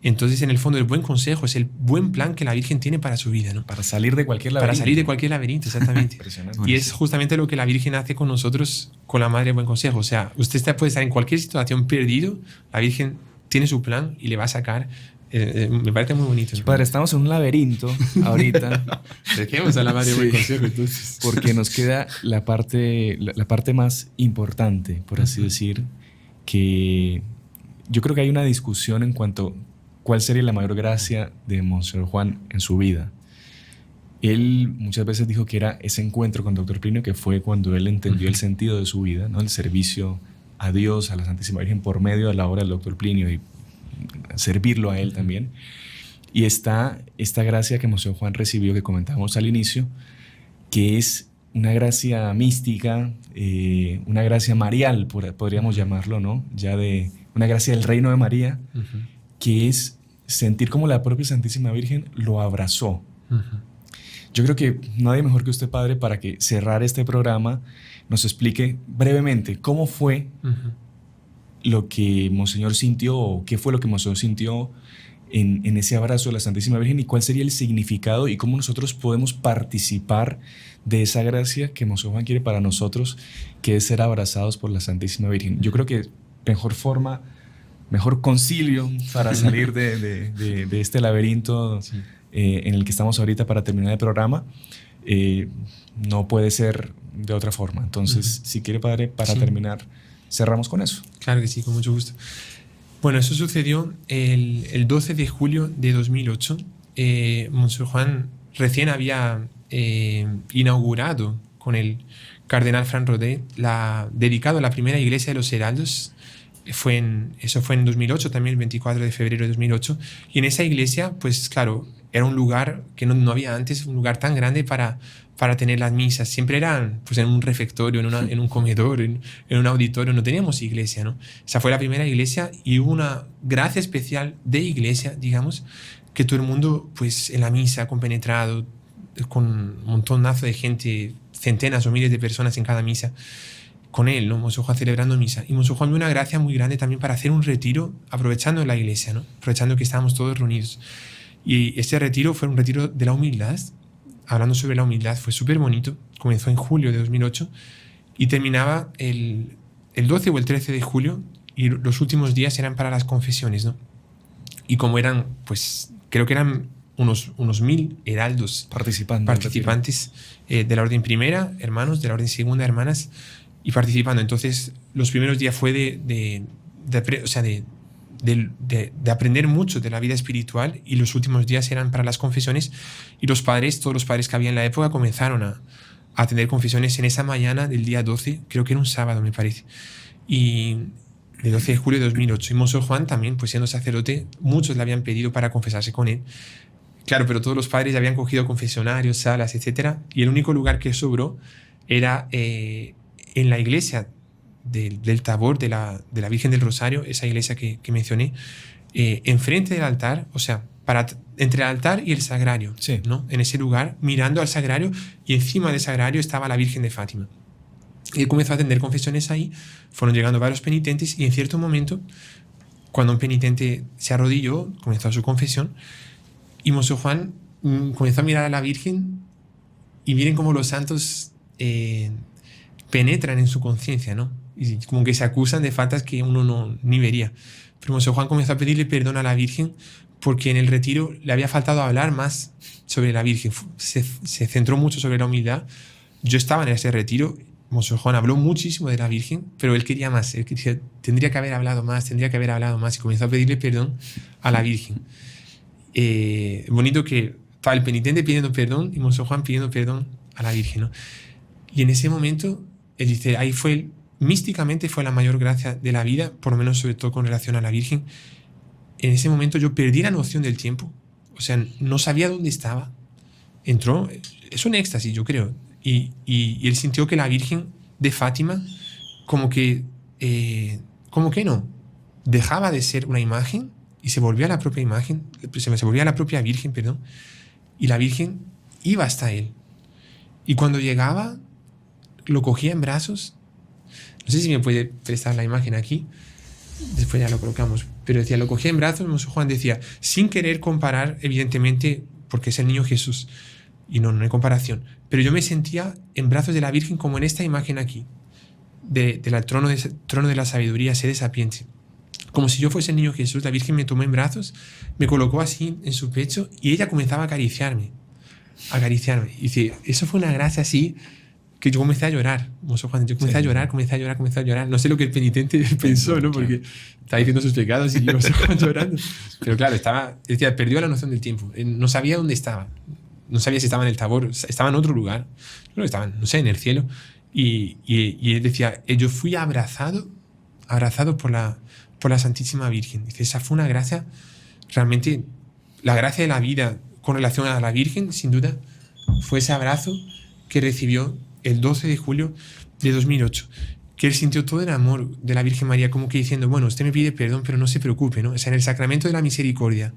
Entonces, en el fondo, el buen consejo es el buen plan que la Virgen tiene para su vida, ¿no? Para salir de cualquier laberinto. Para salir de cualquier laberinto, exactamente. Impresionante. Y es justamente lo que la Virgen hace con nosotros, con la Madre del Buen Consejo. O sea, usted puede estar en cualquier situación perdido, la Virgen tiene su plan y le va a sacar. Me parece muy bonito. Padre, estamos en un laberinto ahorita. Dejemos a la Madre del Buen Consejo, entonces. Porque nos queda la parte más importante, por así decir, que yo creo que hay una discusión en cuanto a cuál sería la mayor gracia de Monseñor Juan en su vida. Él muchas veces dijo que era ese encuentro con Dr. Plinio, que fue cuando él entendió el sentido de su vida, ¿no? El servicio a Dios, a la Santísima Virgen, por medio de la obra del Dr. Plinio y servirlo a él también. Y está esta gracia que Monseñor Juan recibió, que comentábamos al inicio, que es una gracia mística, una gracia marial, podríamos llamarlo, ¿no? Ya de una gracia del reino de María, que es sentir como la propia Santísima Virgen lo abrazó. Yo creo que nadie mejor que usted, padre, para que cerrar este programa nos explique brevemente cómo fue lo que Monseñor sintió, o qué fue lo que Monseñor sintió en ese abrazo de la Santísima Virgen, y cuál sería el significado y cómo nosotros podemos participar de esa gracia que Monseñor Juan quiere para nosotros, que es ser abrazados por la Santísima Virgen. Yo creo que mejor concilio para salir de este laberinto en el que estamos ahorita para terminar el programa, no puede ser de otra forma. Entonces, si quiere, padre, para terminar, cerramos con eso. Claro que sí, con mucho gusto. Bueno, eso sucedió el 12 de julio de 2008. Monseñor Juan recién había inaugurado con el cardenal Fran Rodet dedicado a la primera iglesia de los heraldos. Eso fue en 2008, también el 24 de febrero de 2008. Y en esa iglesia, pues claro, era un lugar que no había antes, un lugar tan grande para tener las misas. Siempre eran pues, en un refectorio, en un comedor, en un auditorio. No teníamos iglesia, ¿no? Esa fue la primera iglesia y hubo una gracia especial de iglesia, digamos, que todo el mundo, pues en la misa, compenetrado, con un montonazo de gente centenas o miles de personas en cada misa con él, ¿no? Monseñor Juan celebrando misa. Y Monseñor Juan vio una gracia muy grande también para hacer un retiro aprovechando la iglesia, ¿no? Aprovechando que estábamos todos reunidos. Y este retiro fue un retiro de la humildad, hablando sobre la humildad, fue súper bonito. Comenzó en julio de 2008 y terminaba el 12 o el 13 de julio, y los últimos días eran para las confesiones, ¿no? Y como eran, pues, creo que eran unos 1000 heraldos participantes de la orden primera, hermanos, de la orden segunda, hermanas, y participando. Entonces, los primeros días fue de aprender mucho de la vida espiritual, y los últimos días eran para las confesiones, y los padres, todos los padres que había en la época, comenzaron a tener confesiones en esa mañana del día 12, creo que era un sábado, me parece, y el 12 de julio de 2008. Y Monseñor Juan también, pues siendo sacerdote, muchos le habían pedido para confesarse con él. Claro, pero todos los padres ya habían cogido confesionarios, salas, etc. Y el único lugar que sobró era en la iglesia del Tabor, de la Virgen del Rosario, esa iglesia que mencioné, enfrente del altar, o sea, entre el altar y el sagrario, sí, ¿no? En ese lugar, mirando al sagrario, y encima del sagrario estaba la Virgen de Fátima. Y él comenzó a atender confesiones ahí, fueron llegando varios penitentes, y en cierto momento, cuando un penitente se arrodilló, comenzó su confesión, y Monseñor Juan comenzó a mirar a la Virgen, y miren cómo los santos penetran en su conciencia, ¿no? Y como que se acusan de faltas que uno ni vería. Pero Monseñor Juan comenzó a pedirle perdón a la Virgen, porque en el retiro le había faltado hablar más sobre la Virgen. Se centró mucho sobre la humildad. Yo estaba en ese retiro. Monseñor Juan habló muchísimo de la Virgen, pero él quería más. Él decía, tendría que haber hablado más, y comenzó a pedirle perdón a la Virgen. Bonito que estaba el penitente pidiendo perdón y Monseñor Juan pidiendo perdón a la Virgen, ¿no? Y en ese momento, él dice, ahí místicamente fue la mayor gracia de la vida, por lo menos sobre todo con relación a la Virgen. En ese momento yo perdí la noción del tiempo, o sea, no sabía dónde estaba. Entró, es un éxtasis, yo creo. Y él sintió que la Virgen de Fátima como que no dejaba de ser una imagen y se volvía a la propia imagen, se volvía a la propia Virgen, perdón, y la Virgen iba hasta él. Y cuando llegaba, lo cogía en brazos. No sé si me puede prestar la imagen aquí, después ya lo colocamos, pero decía, lo cogía en brazos. Monseñor Juan decía, sin querer comparar, evidentemente, porque es el niño Jesús, y no hay comparación, pero yo me sentía en brazos de la Virgen como en esta imagen aquí, del trono de la sabiduría, sede sapiente. Como si yo fuese el niño Jesús, la Virgen me tomó en brazos, me colocó así en su pecho, y ella comenzaba a acariciarme. Y dice, eso fue una gracia así, que yo comencé a llorar. Monseñor Juan, yo comencé a llorar. No sé lo que el penitente pensó, ¿no? Porque estaba diciendo sus pecados y yo Juan llorando. Pero claro, decía, perdió la noción del tiempo. No sabía dónde estaba. No sabía si estaba en el Tabor, estaba en otro lugar. No estaba, no sé, en el cielo. Y él decía, yo fui abrazado por la Santísima Virgen. Dice, esa fue una gracia, realmente, la gracia de la vida con relación a la Virgen, sin duda, fue ese abrazo que recibió el 12 de julio de 2008, que él sintió todo el amor de la Virgen María, como que diciendo, bueno, usted me pide perdón, pero no se preocupe, ¿no? O sea, en el sacramento de la misericordia,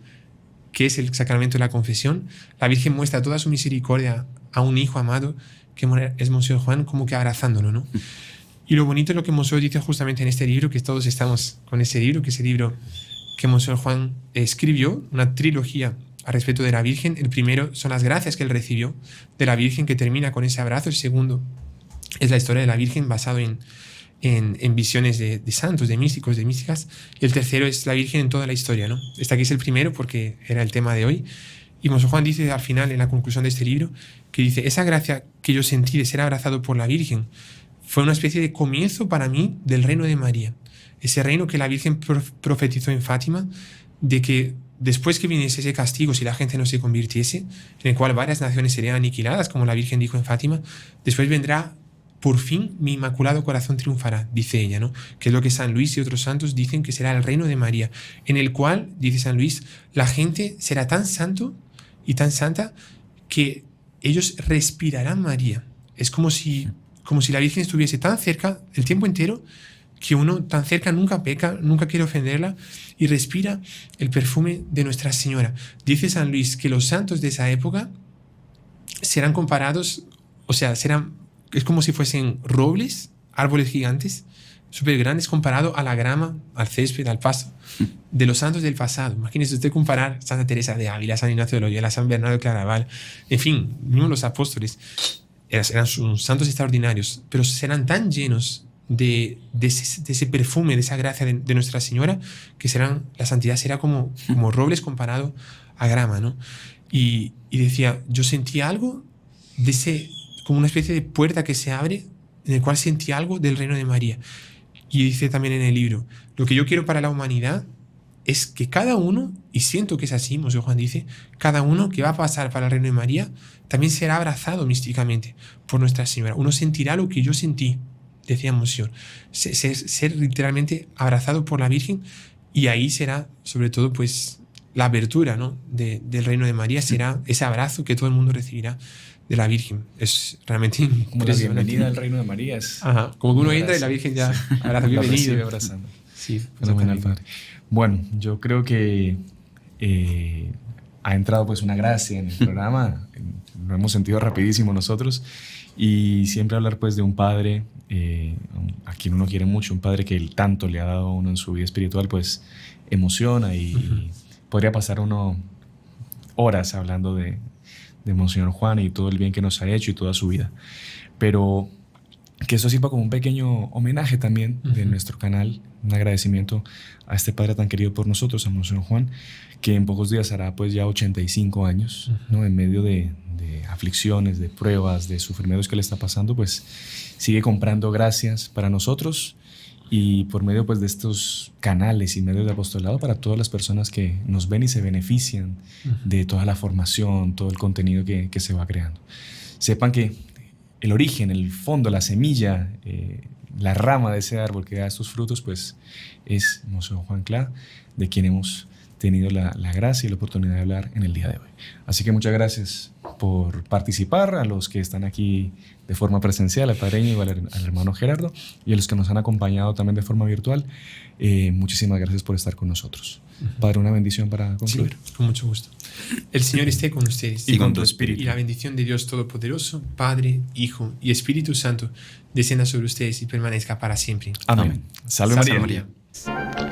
que es el sacramento de la confesión, la Virgen muestra toda su misericordia a un hijo amado, que es Monseñor Juan, como que abrazándolo, ¿no? Y lo bonito es lo que Monseñor dice justamente en este libro, que todos estamos con ese libro, que es el libro que Monseñor Juan escribió, una trilogía al respecto de la Virgen. El primero son las gracias que él recibió de la Virgen, que termina con ese abrazo. El segundo es la historia de la Virgen basado en visiones de santos, de místicos, de místicas. Y el tercero es la Virgen en toda la historia, ¿no? Este aquí es el primero porque era el tema de hoy. Y Monseñor Juan dice al final, en la conclusión de este libro, que dice, esa gracia que yo sentí de ser abrazado por la Virgen fue una especie de comienzo para mí del reino de María. Ese reino que la Virgen profetizó en Fátima, de que después que viniese ese castigo, si la gente no se convirtiese, en el cual varias naciones serían aniquiladas, como la Virgen dijo en Fátima, después vendrá, por fin, mi inmaculado corazón triunfará, dice ella, ¿no? Que es lo que San Luis y otros santos dicen que será el reino de María, en el cual, dice San Luis, la gente será tan santo y tan santa que ellos respirarán María. Es como si la Virgen estuviese tan cerca el tiempo entero, que uno tan cerca nunca peca, nunca quiere ofenderla, y respira el perfume de Nuestra Señora. Dice San Luis que los santos de esa época serán comparados, o sea, serán es como si fuesen robles, árboles gigantes, súper grandes comparado a la grama, al césped, al pasto de los santos del pasado. Imagínese usted comparar Santa Teresa de Ávila, San Ignacio de Loyola, San Bernardo de Claraval, en fin, mismo los apóstoles, eran santos extraordinarios, pero serán tan llenos de ese perfume, de esa gracia de Nuestra Señora, que la santidad será como robles comparado a grama, ¿no? Y decía, yo sentí algo como una especie de puerta que se abre, en el cual sentí algo del reino de María. Y dice también en el libro, lo que yo quiero para la humanidad es que cada uno, y siento que es así, Monseñor Juan dice, cada uno que va a pasar para el reino de María también será abrazado místicamente por Nuestra Señora. Uno sentirá lo que yo sentí, decía Monseñor, ser literalmente abrazado por la Virgen, y ahí será sobre todo pues la apertura, ¿no? del reino de María, será ese abrazo que todo el mundo recibirá de la Virgen. Es realmente como la bienvenida al reino de María. Ajá, como que uno entra y la Virgen ya abraza, bienvenido. Abrazando. Sí, fenomenal, padre. Bueno, yo creo que ha entrado pues una gracia en el programa, lo hemos sentido rapidísimo nosotros, y siempre hablar pues de un padre a quien uno quiere mucho, un padre que él tanto le ha dado a uno en su vida espiritual, pues emociona y podría pasar uno horas hablando de Monseñor Juan y todo el bien que nos ha hecho y toda su vida. Pero que eso sirva como un pequeño homenaje también de nuestro canal, un agradecimiento a este padre tan querido por nosotros, a Monseñor Juan, que en pocos días hará pues ya 85 años, ¿no? En medio de aflicciones, de pruebas, de sufrimientos que le está pasando, pues sigue comprando gracias para nosotros y por medio pues de estos canales y medios de apostolado para todas las personas que nos ven y se benefician de toda la formación, todo el contenido que se va creando. Sepan que el origen, el fondo, la semilla, la rama de ese árbol que da estos frutos, pues es Monseñor Juan Clá, de quien hemos tenido la gracia y la oportunidad de hablar en el día de hoy. Así que muchas gracias por participar, a los que están aquí de forma presencial, al Padre Íñigo, al hermano Gerardo, y a los que nos han acompañado también de forma virtual. Muchísimas gracias por estar con nosotros. Padre, una bendición para concluir. Sí, con mucho gusto. El Señor esté con ustedes. Y con tu espíritu. Y la bendición de Dios Todopoderoso, Padre, Hijo y Espíritu Santo, descienda sobre ustedes y permanezca para siempre. Amén. Salve Salve María. María.